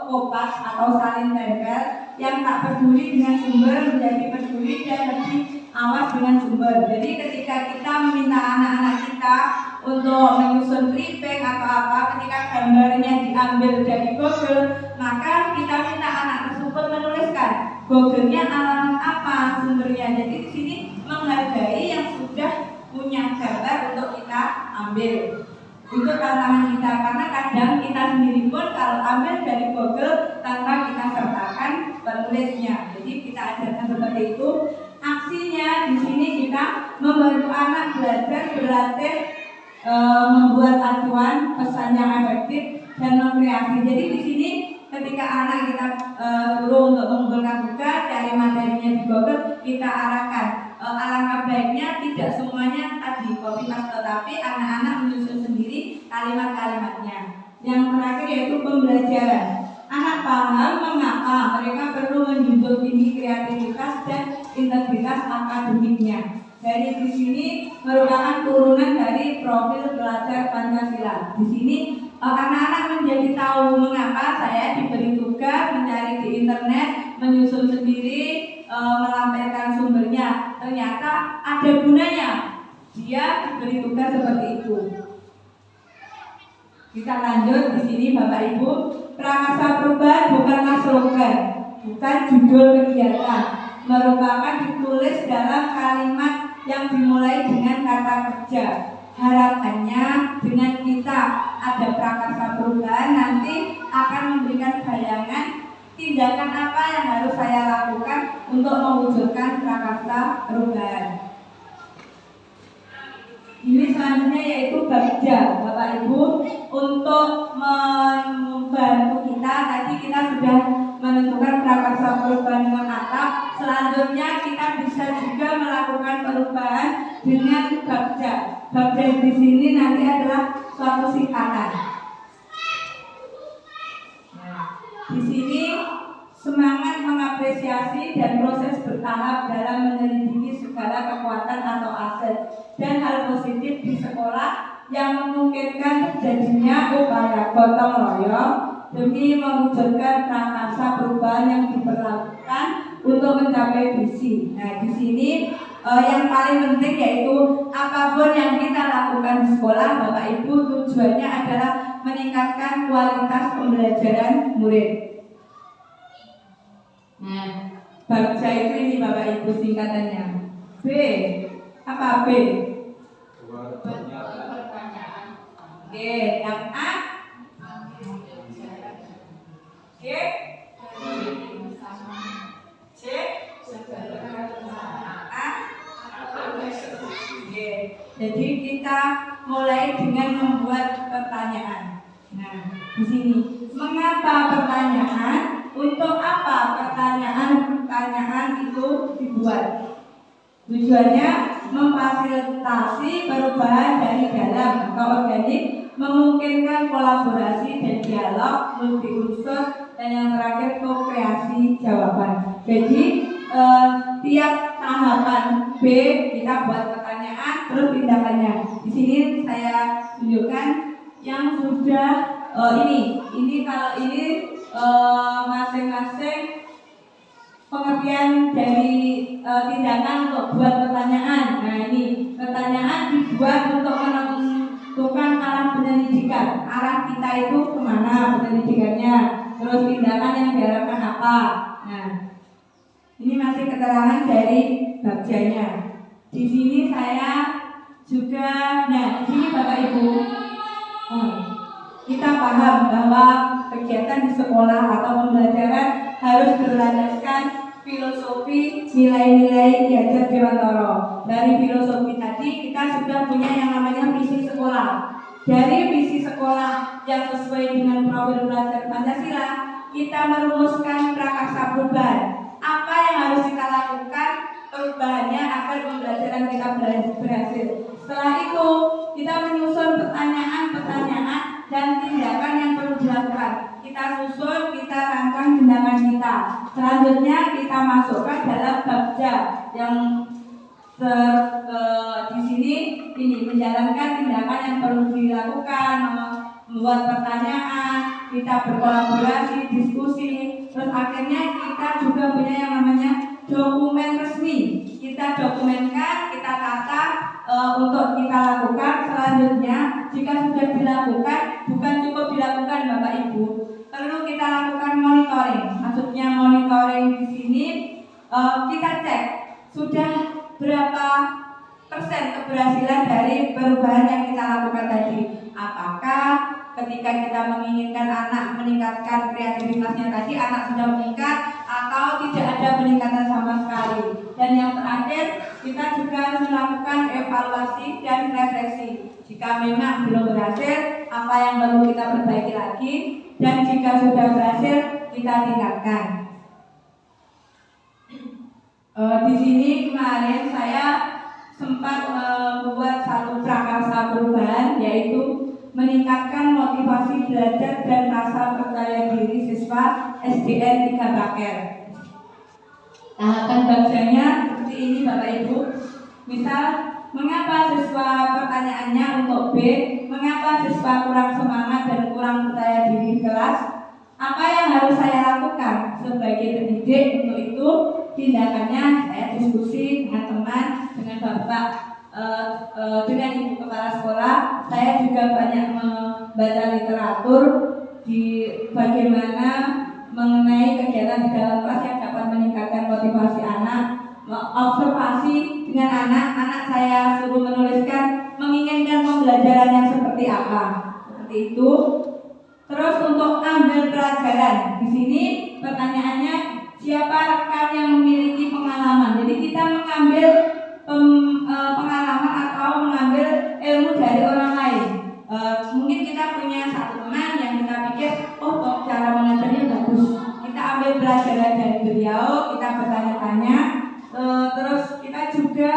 C: kopas atau salin tempel, yang tak peduli dengan sumber menjadi peduli dan lebih awas dengan sumber. Jadi ketika kita meminta anak-anak kita untuk menyusun clipping atau apa, ketika gambarnya diambil dari Google, maka kita minta anak tersebut menuliskan Google-nya alamat apa, sumbernya. Jadi di sini menghargai yang sudah punya gambar untuk kita ambil. Itu tantangan kita, karena kadang kita sendiri pun kalau ambil dari Google tanpa kita sertakan penulisnya. Jadi kita ajarkan seperti itu. Aksinya di sini kita membantu anak belajar, berlatih membuat acuan pesan yang efektif dan mengkreasi. Jadi di sini ketika anak kita suruh untuk mengumpulkan tugas, cari materinya di Google, kita arahkan. Alangkah baiknya tidak semuanya tadi copy paste, tetapi anak-anak menyusun sendiri kalimat-kalimatnya. Yang terakhir yaitu pembelajaran. Anak paham mengapa mereka perlu menjunjung tinggi kreativitas dan integritas akademiknya. Dari di sini merupakan turunan dari profil pelajar Pancasila. Di sini anak-anak menjadi tahu mengapa saya diberi tugas mencari di internet, menyusun sendiri, melampirkan sumbernya. Ternyata ada gunanya. Dia diberi tugas seperti itu. Kita lanjut di sini Bapak Ibu. Prakarsa perubahan bukanlah slogan, bukan judul kegiatan, merupakan ditulis dalam kalimat yang dimulai dengan kata kerja. Harapannya dengan kita ada prakarsa perubahan nanti akan memberikan bayangan tindakan apa yang harus saya lakukan untuk mewujudkan prakarsa perubahan. Ini selanjutnya yaitu bagja, Bapak Ibu, untuk membantu kita. Tadi kita sudah menentukan prakarsa perubahan dengan atap. Selanjutnya kita bisa juga melakukan perubahan dengan bagja. Bagja di sini nanti adalah suatu singkatan. Di sini semangat mengapresiasi dan proses bertahap dalam menyelidiki segala kekuatan atau aset dan hal positif di sekolah yang memungkinkan terjadinya upaya gotong royong demi mewujudkan prakarsa perubahan yang diperlakukan untuk mencapai visi. Nah, di sini yang paling penting yaitu apapun yang kita lakukan di sekolah, Bapak Ibu, tujuannya adalah meningkatkan kualitas pembelajaran murid. Nah, bagja itu ini Bapak Ibu singkatannya. B, apa B? G, yang A? G? C? A? G. Jadi kita mulai dengan membuat pertanyaan. Nah, di sini mengapa pertanyaan? Untuk apa pertanyaan itu dibuat? Tujuannya memfasilitasi perubahan dari dalam atau organik, memungkinkan kolaborasi dan dialog multi unsur, dan yang terakhir ko-kreasi jawaban. Jadi tiap tahapan B kita buat pertanyaan, terus tindakannya. Di sini saya tunjukkan yang sudah ini kalau ini masing-masing pengertian dari tindakan untuk buat pertanyaan. Nah, ini pertanyaan dibuat untuk menentukan arah penyelidikan. Arah kita itu kemana penyelidikannya, terus tindakan yang diharapkan apa. Nah, ini masih keterangan dari bagjanya. Di sini saya juga, nah di sini Bapak Ibu, kita paham bahwa kegiatan di sekolah atau pembelajaran harus berlandaskan filosofi nilai-nilai Ki Hajar Dewantara. Dari filosofi tadi kita sudah punya yang namanya visi sekolah. Dari visi sekolah yang sesuai dengan profil pelajar Pancasila, kita merumuskan prakarsa perubahan. Apa yang harus kita lakukan perubahannya agar pembelajaran kita berhasil. Setelah itu kita menyusun pertanyaan-pertanyaan dan tindakan yang perlu dilakukan. Kita susun, kita rancang tindakan kita. Selanjutnya kita masukkan dalam bagja yang di sini ini menjalankan tindakan yang perlu dilakukan, membuat pertanyaan, kita berkolaborasi, diskusi, terus akhirnya kita juga punya yang namanya dokumen resmi. Kita dokumenkan, kita tata untuk kita lakukan. Selanjutnya, jika sudah dilakukan, bukan cukup dilakukan Bapak Ibu, perlu kita lakukan monitoring. Maksudnya monitoring di sini kita cek sudah berapa persen keberhasilan dari perubahan yang kita lakukan tadi. Apakah ketika kita menginginkan anak meningkatkan kreativitasnya tadi, anak sudah meningkat atau tidak ada peningkatan sama sekali. Dan yang terakhir, kita juga melakukan evaluasi dan refleksi. Jika memang belum berhasil, apa yang perlu kita perbaiki lagi, dan jika sudah berhasil, kita tingkatkan. Di sini kemarin saya sempat membuat satu prakarsa perubahan, yaitu meningkatkan motivasi belajar dan rasa percaya diri siswa SDN 3 Baker. Tahapan bacanya seperti ini Bapak Ibu. Misal, mengapa siswa pertanyaannya untuk B, mengapa siswa kurang semangat dan kurang percaya diri di kelas? Apa yang harus saya lakukan sebagai pendidik untuk itu? Tindakannya saya diskusi dengan teman, dengan Bapak, dengan Ibu Kepala Sekolah. Saya juga banyak membaca literatur di bagaimana mengenai kegiatan di dalam kelas yang dapat meningkatkan motivasi anak. Observasi dengan anak saya suruh menuliskan menginginkan pembelajaran yang seperti apa, seperti itu. Terus untuk ambil pelajaran, di sini pertanyaannya siapa rekan yang memiliki pengalaman. Jadi kita mengambil pengalaman atau mengambil ilmu dari orang lain. Mungkin kita punya satu teman yang kita pikir, oh cara mengajarnya bagus. Kita ambil pelajaran dari beliau, kita bertanya-tanya. Terus kita juga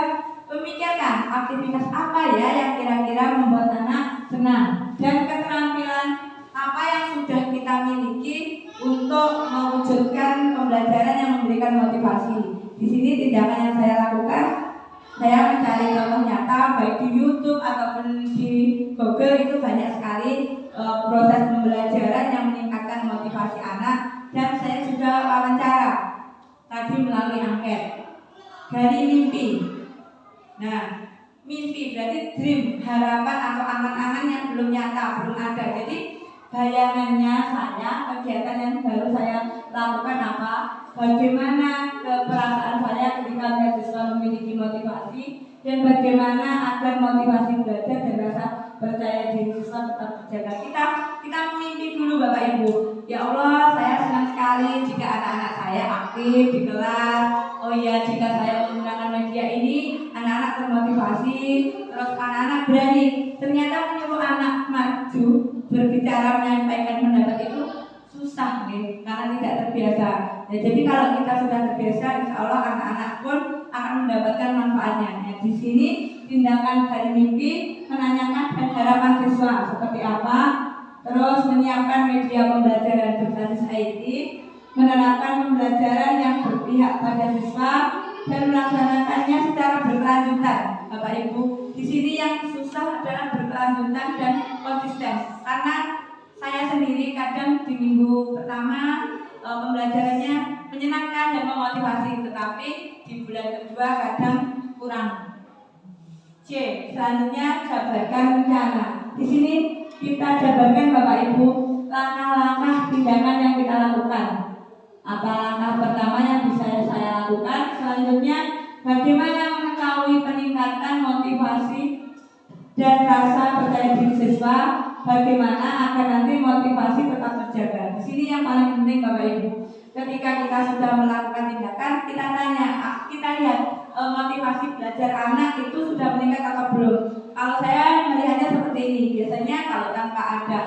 C: memikirkan aktivitas apa ya yang kira-kira membuat anak senang, dan keterampilan apa yang sudah kita miliki untuk mewujudkan pembelajaran yang memberikan motivasi. Di sini tindakan yang saya lakukan, saya mencari contoh nyata baik di YouTube ataupun di Google. Itu banyak sekali proses pembelajaran yang meningkatkan motivasi anak, dan saya juga wawancara tadi melalui angket. Dari mimpi. Nah, mimpi berarti dream, harapan atau angan-angan yang belum nyata, belum ada. Jadi bayangannya saya, kegiatan yang baru saya lakukan apa, bagaimana perasaan saya ketika mahasiswa memiliki motivasi, dan bagaimana agar motivasi belajar dan rasa percaya diri siswa tetap terjaga. Kita memimpi dulu Bapak Ibu. Ya Allah, saya senang sekali jika anak-anak saya aktif di kelas. Oh iya, jika saya menggunakan media ini, anak-anak termotivasi, terus anak-anak berani. Ternyata menyuruh anak maju berbicara, menyampaikan pendapat itu susah nih, karena tidak terbiasa. Ya, jadi kalau kita sudah terbiasa, insya Allah anak-anak pun akan mendapatkan manfaatnya. Ya, di sini tindakan dari mimpi, menanyakan dan harapan siswa seperti apa, terus menyiapkan media pembelajaran berbasis IT, menerapkan pembelajaran yang berpihak pada siswa, dan melaksanakannya secara berkelanjutan. Bapak Ibu, di sini yang susah adalah berkelanjutan dan konsisten. Karena saya sendiri kadang di minggu pertama pembelajarannya menyenangkan dan memotivasi, tetapi di bulan kedua kadang kurang. C. Selanjutnya jabarkan rencana. Di sini kita jabarkan Bapak Ibu langkah-langkah tindakan yang kita lakukan. Apa langkah pertama yang bisa saya lakukan? Selanjutnya, bagaimana mengetahui peningkatan motivasi dan rasa percaya diri siswa? Bagaimana agar nanti motivasi tetap terjaga? Di sini yang paling penting Bapak Ibu, ketika kita sudah melakukan tindakan, kita tanya, kita lihat motivasi belajar anak itu sudah meningkat atau belum. Kalau saya melihatnya seperti ini, biasanya kalau tanpa ada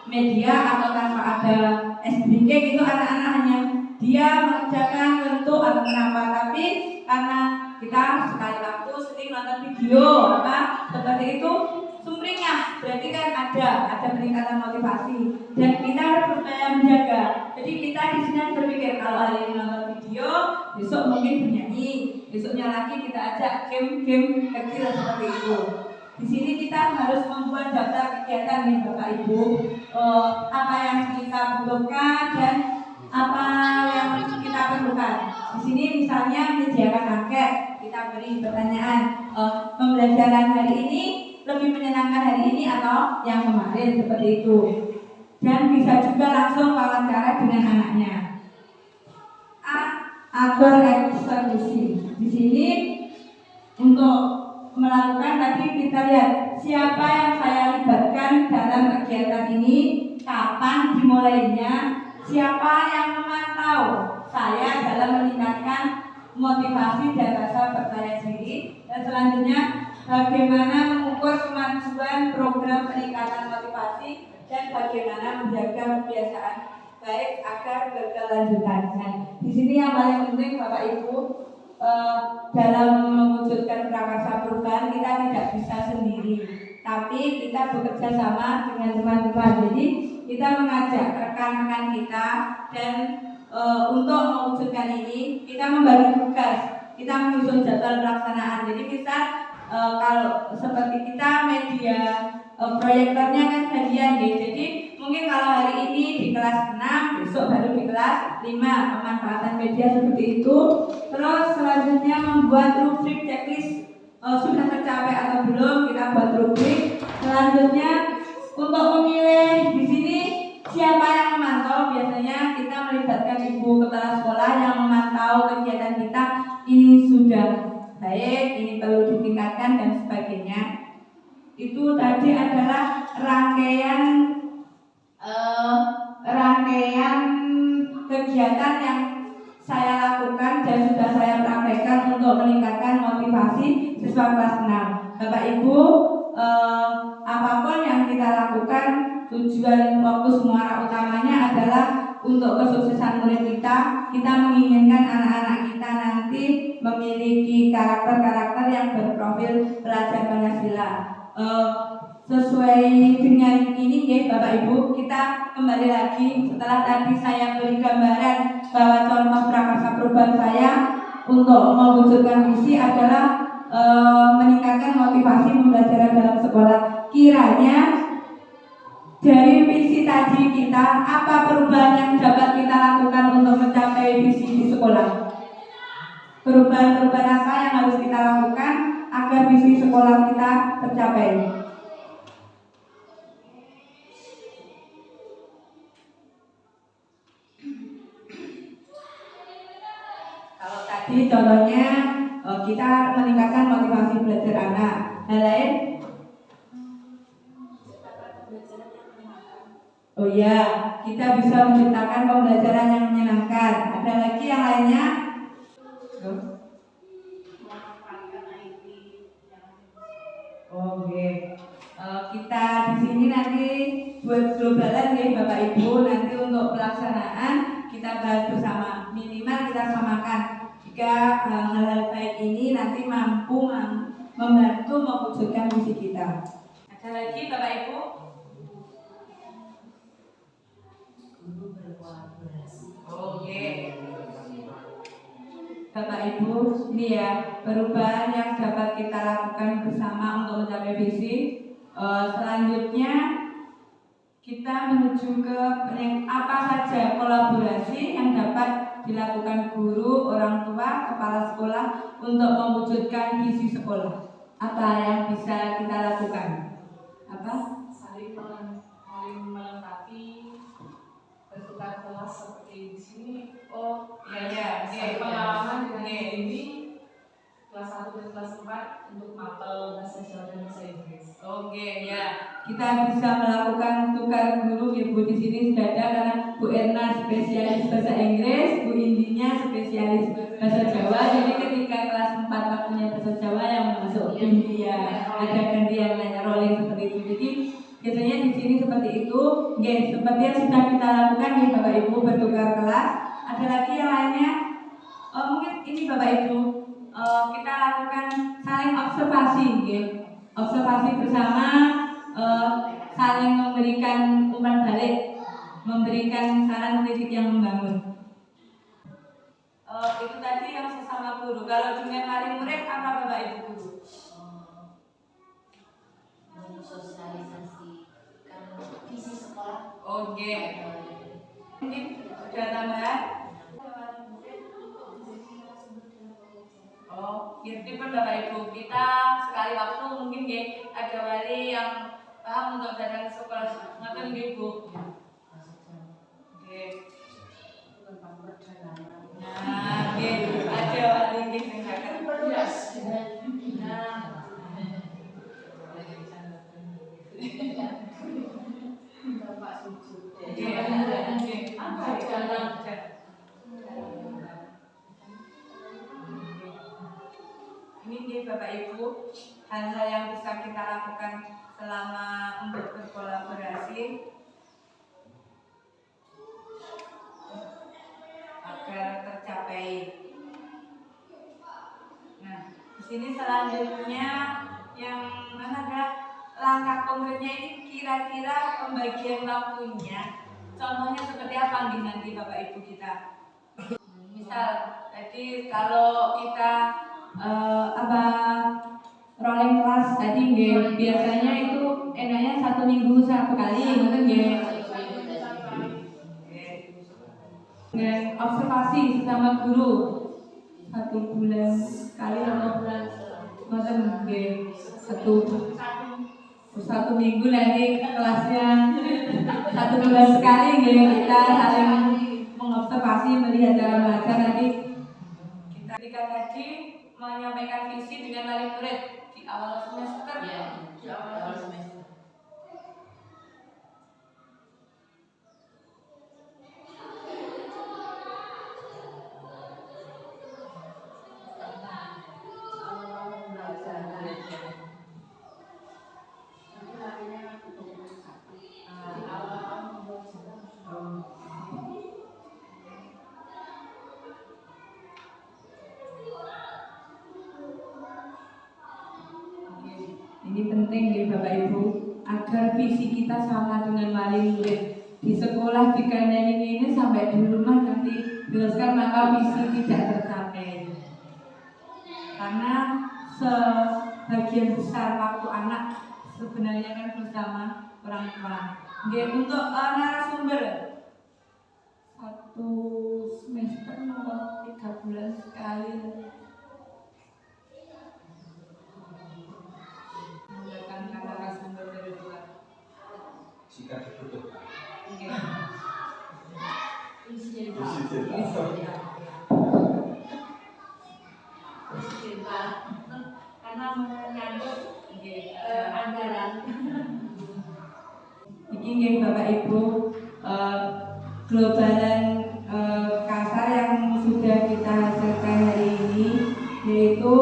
C: media atau tanpa ada SDG itu anak-anak hanya dia mengerjakan bentuk atau kenapa, tapi karena kita sekali waktu sering nonton video seperti itu, sumringah, berarti kan ada peningkatan motivasi, dan kita harus berupaya menjaga. Jadi kita di sini berpikir kalau hari ini nonton video, besok mungkin bernyanyi, besoknya lagi kita ajak game-game kecil seperti itu. Di sini kita harus membuat daftar kegiatan nih Bapak Ibu, apa yang kita butuhkan dan apa yang kita perlukan. Di sini misalnya menyediakan angket, kita beri pertanyaan, pembelajaran hari ini lebih menyenangkan hari ini atau yang kemarin, seperti itu. Dan bisa juga langsung wawancara dengan anaknya. Atur eksekusi. Di sini untuk melakukan tadi kita lihat siapa yang saya libatkan dalam kegiatan ini, kapan dimulainya, siapa yang memantau saya dalam meningkatkan motivasi dan rasa percaya diri, dan selanjutnya bagaimana mengukur kemajuan program peningkatan motivasi dan bagaimana menjaga kebiasaan baik agar berkelanjutan. Nah, di sini yang paling penting Bapak Ibu, dalam mewujudkan prakarsa perubahan kita tidak bisa sendiri, tapi kita bekerja sama dengan teman-teman. Jadi kita mengajak rekan-rekan kita dan untuk mewujudkan ini kita membagi tugas, kita menyusun jadwal pelaksanaan. Jadi kita kalau seperti kita media proyektornya kan harian ya. Jadi mungkin kalau hari ini di kelas 6, besok baru di kelas 5 pemanfaatan media seperti itu. Terus selanjutnya membuat rubrik checklist, sudah tercapai atau belum, kita buat rubrik. Selanjutnya untuk memilih di sini siapa yang memantau, biasanya kita melibatkan ibu kepala sekolah yang memantau kegiatan kita, ini sudah baik, ini perlu ditingkatkan dan sebagainya. Itu tadi adalah rangkaian kegiatan yang saya lakukan dan sudah saya praktekkan untuk meningkatkan motivasi siswa kelas 6. Bapak Ibu, apapun yang kita lakukan, tujuan fokus muara utamanya adalah untuk kesuksesan murid kita. Kita menginginkan anak-anak kita nanti memiliki karakter-karakter yang berprofil pelajar Pancasila. Sesuai dengan ini ya Bapak Ibu, kita kembali lagi setelah tadi saya beri gambaran bahwa contoh prakarsa perubahan saya untuk mewujudkan visi adalah meningkatkan motivasi pembelajaran dalam sekolah. Kiranya dari visi tadi kita, apa perubahan yang dapat kita lakukan untuk mencapai visi di sekolah? Perubahan-perubahan apa yang harus kita lakukan agar visi sekolah kita tercapai? Kalau tadi contohnya kita meningkatkan motivasi belajar anak. Hal lain? Oh ya, kita bisa menciptakan pembelajaran yang menyenangkan. Ada lagi yang lainnya? Oke. Kita di sini nanti buat globalan ya Bapak Ibu. Nanti untuk pelaksanaan kita bahas bersama. Minimal kita samakan jika hal-hal baik ini nanti mampu membantu mewujudkan misi kita. Ada lagi Bapak Ibu? Oke. Bapak Ibu, ini ya perubahan yang dapat kita lakukan bersama untuk mencapai visi. Selanjutnya kita menuju ke apa saja kolaborasi yang dapat dilakukan guru, orang tua, kepala sekolah untuk mewujudkan visi sekolah. Apa yang bisa kita lakukan? Apa?
F: Saling melengkapi bertukar kelas seperti di sini. Oh
C: Ya,
F: pengalaman dengan ini kelas 1 dan kelas 4 untuk mapel bahasa Jawa dan bahasa Inggris.
C: Oke, ya. Kita bisa melakukan tukar guru ya Bu. Di sini sudah ada karena Bu Erna spesialis bahasa Inggris, Bu Indinya spesialis bahasa Jawa. Jadi ketika kelas 4 waktunya bahasa Jawa yang masuk India, ada gantian rolling seperti itu. Jadi biasanya di sini seperti itu. Oke, seperti yang sudah kita lakukan ya Bapak Ibu, bertukar kelas. Ada lagi yang lainnya? Mungkin ini Bapak Ibu, kita lakukan saling observasi ya. Observasi bersama, saling memberikan umpan balik, memberikan saran kritik yang membangun. Itu tadi yang sesama guru. Kalau dengan wali murid apa Bapak Ibu guru?
E: mensosialisasikan visi sekolah.
C: Oke. Mungkin ada tambahan? Oh, gitu pun Bapak Ibu, kita sekali waktu mungkin ya ada wali yang paham untuk datang ke sekolah ngaten nggih Bu. Oke. Nah, oke, ada wali nggih sing saged.
B: Bapak sujud.
C: Ini nih Bapak Ibu, hal-hal yang bisa kita lakukan selama untuk berkolaborasi agar tercapai. Nah, di sini selanjutnya yang mana ada langkah konkretnya ini kira-kira pembagian waktunya. Contohnya seperti apa nih nanti Bapak Ibu kita? Misal, jadi kalau kita rolling kelas tadi nggih biasanya itu enaknya 1 minggu 1 kali ngoten nggih. Dengan observasi sesama guru 1 bulan sekali atau bulan ngoten nggih. 1 minggu nanti kelasnya 1 bulan sekali nggih kita saling mengobservasi melihat cara belajar nanti kita tadi menyampaikan visi dengan wali murid di awal semester.
B: Di awal semester.
C: Ini penting ya Bapak Ibu agar visi kita sama dengan wali murid di sekolah dikandani ini sampai di rumah nanti jelaskan maka visi tidak tercapai karena sebagian besar waktu anak sebenarnya kan bersama orang tua. Untuk narasumber 1 semester nomor 3 bulan sekali. Menggunakan narasumber dari luar.
D: Jika dibutuhkan.
B: Karena menyangkut anggaran.
C: Ini nggih Bapak Ibu globalan kasar yang sudah kita hasilkan hari ini yaitu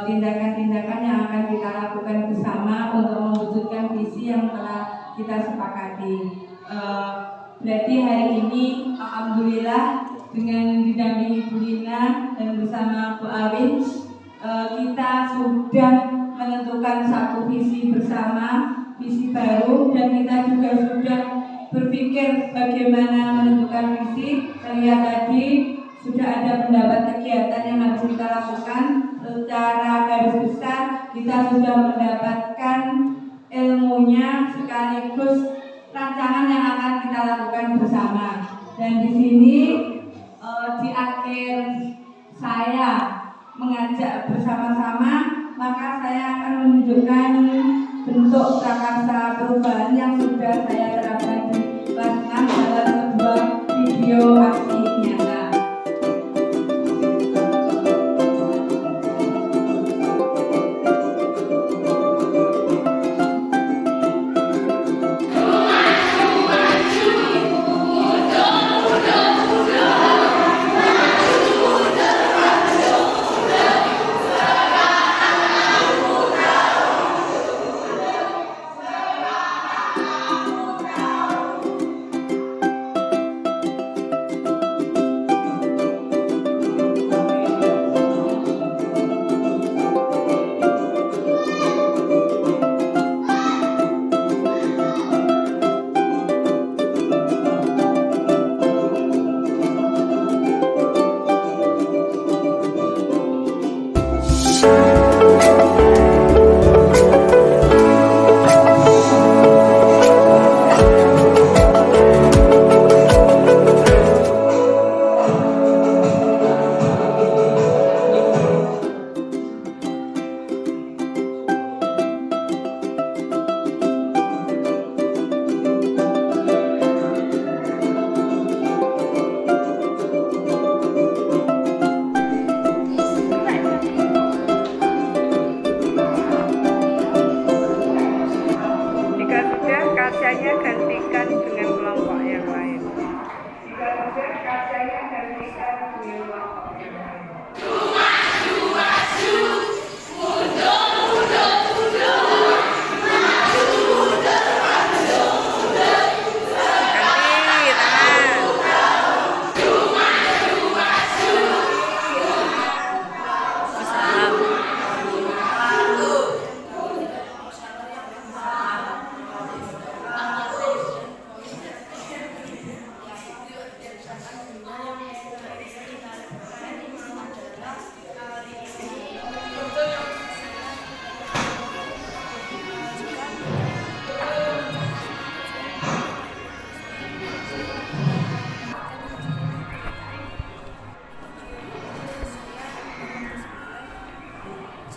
C: tindakan-tindakan yang akan kita lakukan bersama untuk mewujudkan visi yang telah kita sepakati. Berarti hari ini alhamdulillah dengan didampingi Bu Lina dan bersama Bu Awin kita sudah menentukan satu visi bersama, visi baru, dan kita juga sudah berpikir bagaimana menentukan visi. Terlihat tadi sudah ada pendapat kegiatan yang harus kita lakukan. Secara garis besar kita sudah mendapatkan ilmunya sekaligus rancangan yang akan kita lakukan bersama. Dan di sini di akhir saya mengajak bersama-sama, maka saya akan menunjukkan bentuk prakarsa perubahan yang sudah saya terapkan di kelas 6 dalam sebuah video aksi nyata.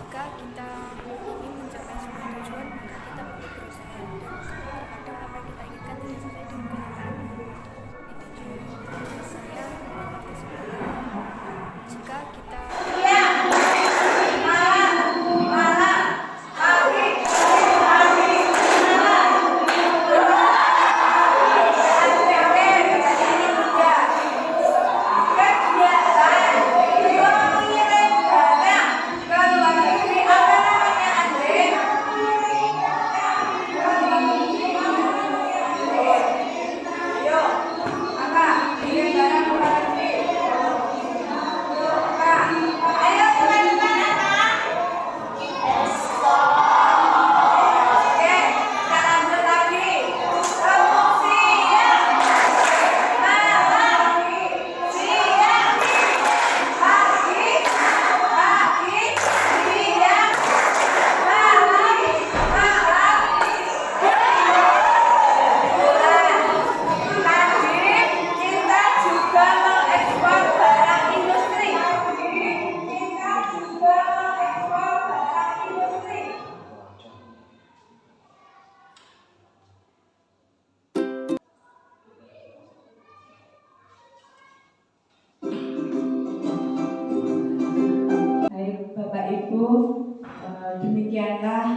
G: Jika kita ingin mencapai sebuah tujuan, maka kita perlu berusaha. Terkadang apa yang kita inginkan tidak sesuai dengan kenyataan. Itu juga saya mendapat kesimpulan. Jika kita
C: demikianlah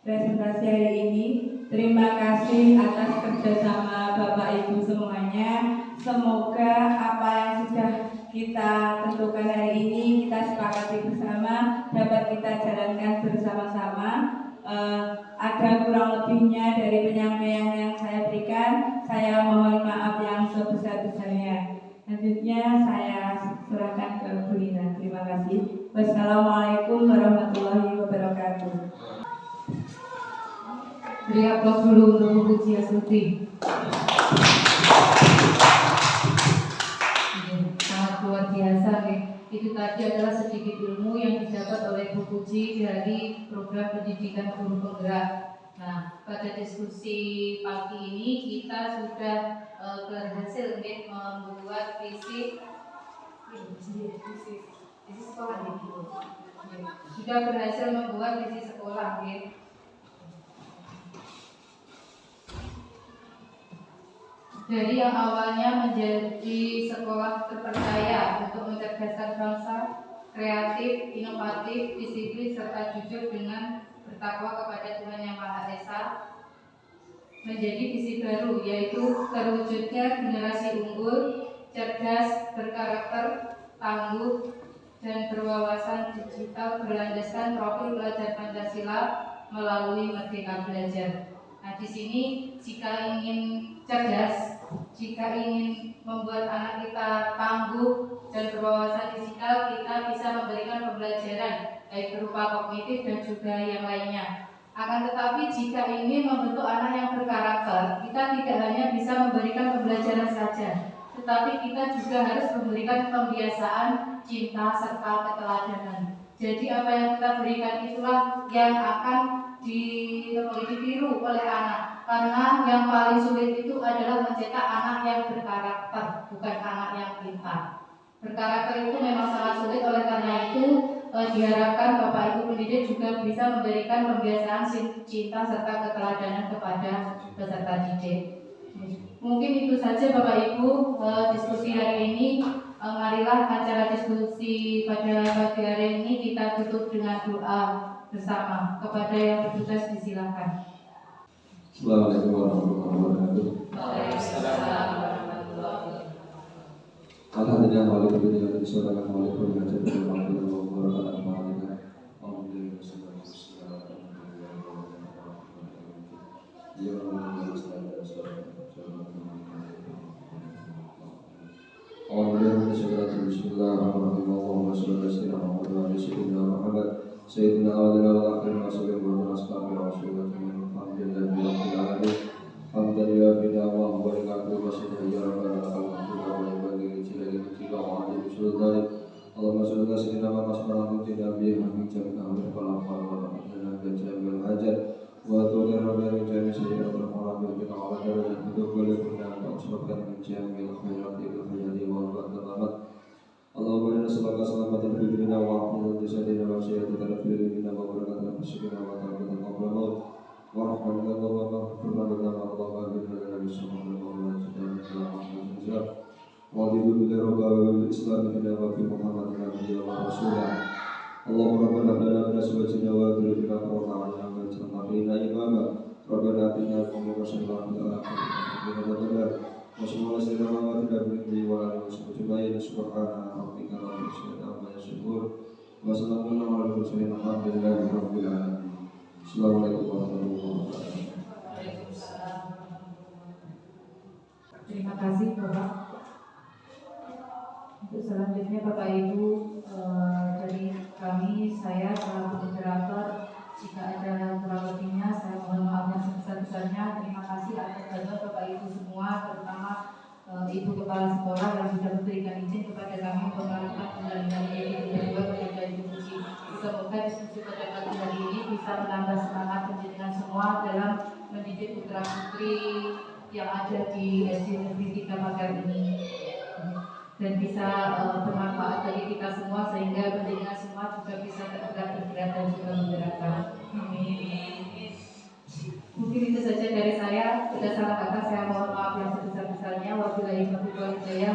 C: presentasi hari ini. Terima kasih atas kerjasama Bapak Ibu semuanya. Semoga apa yang sudah kita tentukan hari ini, kita sepakati bersama, dapat kita jalankan bersama-sama. Ada kurang lebihnya dari penyampaian yang saya berikan, saya mohon maaf yang sebesar-besarnya. Selanjutnya saya serahkan ke Bu Lina. Terima kasih. Wassalamualaikum warahmatullahi wabarakatuh.
A: Beri aplaus dulu untuk Bu Puji Astuti. Sangat luar biasa nih. Itu tadi adalah sedikit ilmu yang didapat oleh Bu Puji dari program pendidikan guru penggerak. Nah, pada diskusi pagi ini kita sudah berhasil membuat visi sekolah gitu. Sudah berhasil membuat visi sekolah gitu. Dari yang awalnya menjadi sekolah terpercaya untuk mencerdaskan bangsa, kreatif, inovatif, disiplin, serta jujur dengan bertakwa kepada Tuhan Yang Maha Esa, menjadi visi baru, yaitu terwujudnya generasi unggul, cerdas, berkarakter, tangguh, dan berwawasan digital berlandaskan profil pelajar Pancasila melalui Merdeka Belajar. Nah, di sini jika ingin cerdas, jika ingin membuat anak kita tangguh dan berwawasan digital, kita bisa memberikan pembelajaran baik berupa kognitif dan juga yang lainnya. Akan tetapi jika ingin membentuk anak yang berkarakter, kita tidak hanya bisa memberikan pembelajaran saja, tetapi kita juga harus memberikan pembiasaan, cinta, serta keteladanan. Jadi apa yang kita berikan itulah yang akan ditiru oleh anak. Karena yang paling sulit itu adalah mencetak anak yang berkarakter, bukan anak yang pintar. Berkarakter itu memang sangat sulit, oleh karena itu diharapkan Bapak Ibu pendidik juga bisa memberikan pembiasaan cinta serta keteladanan kepada peserta didik. Mungkin itu saja Bapak Ibu diskusi hari ini. Marilah acara diskusi pada pagi hari ini kita tutup dengan doa bersama. Kepada yang bertugas disilakan.
H: Assalamualaikum warahmatullahi wabarakatuh.
A: Waalaikumsalam warahmatullahi wabarakatuh.
H: Alhamdulillah walhamdulillah disurakan oleh pengajar dan warahmatullahi wabarakatuh. Bismillahirrahmanirrahim. Allahumma shalli ala sayyidina Muhammad sayyidina awwalina wal akhirin wa sallallahu alaihi wa sallam. Alhamdulillahirabbil alamin. Hamdan yuwaffi ni'amahu wa yukafi wa ya rabbana lakal hamdu wa yuwaffi jalali mulkika wa adil sultani. Allahumma shalli ala sayyidina Muhammad nabiyyina min jami'i amri wal afwal wa rahmatina min jami'il hajat wa tu'ir rabbana min jami'i sayyi'atil mu'amil bika wa darajat bidukuli kunna wa asrafkan min jami'il khairati bil hayati wa al-badat. Allahumma inna salaka salamatan fi dinina wa aqidina wa jasadina wa syahadatana سبحانه وتعالى قبل الموت ورحمة الله ومغفرة لنا وارضى بنا لنا بالسماء والأرض وأعوذ بالله بالإسلام فينا وفي محمد نبينا ورسوله اللهم ربنا هب لنا من أزواجنا وذريتنا قرة أعين واجعلنا بنا إماما ربنا آتنا في الدنيا حسنة وفي الآخرة حسنة وقنا عذاب النار وصلى الله وسلم على نبينا وعلى آله وصحبه أجمعين سبحان ربك رب العزة عما يصفون وسلام على المرسلين الحمد لله رب العالمين. Assalamualaikum warahmatullahi wabarakatuh.
A: Terima kasih Bapak. Untuk selanjutnya Bapak Ibu, dari kami, saya selaku moderator, jika ada kurang lebihnya saya mohon maaf yang sebesar-besarnya. Terima kasih atas bantuan Bapak Ibu semua, terutama Ibu Kepala Sekolah yang sudah memberikan izin kepada kami untuk melakukan pendampingan ini kedua kepada diskusi. Semoga diskusi pada pagi hari ini bisa menambah semangat pendidikan semua dalam mendidik putra putri yang ada di SD Negeri 3 Bakar ini, dan bisa bermanfaat bagi kita semua sehingga pendidikan semua juga bisa tergerak dan juga menggerakkan. Amin. Mungkin itu saja dari saya. Tidak salah kata saya mohon maaf yang sebesar-besarnya. Wabillahi taufiq wal hidayah.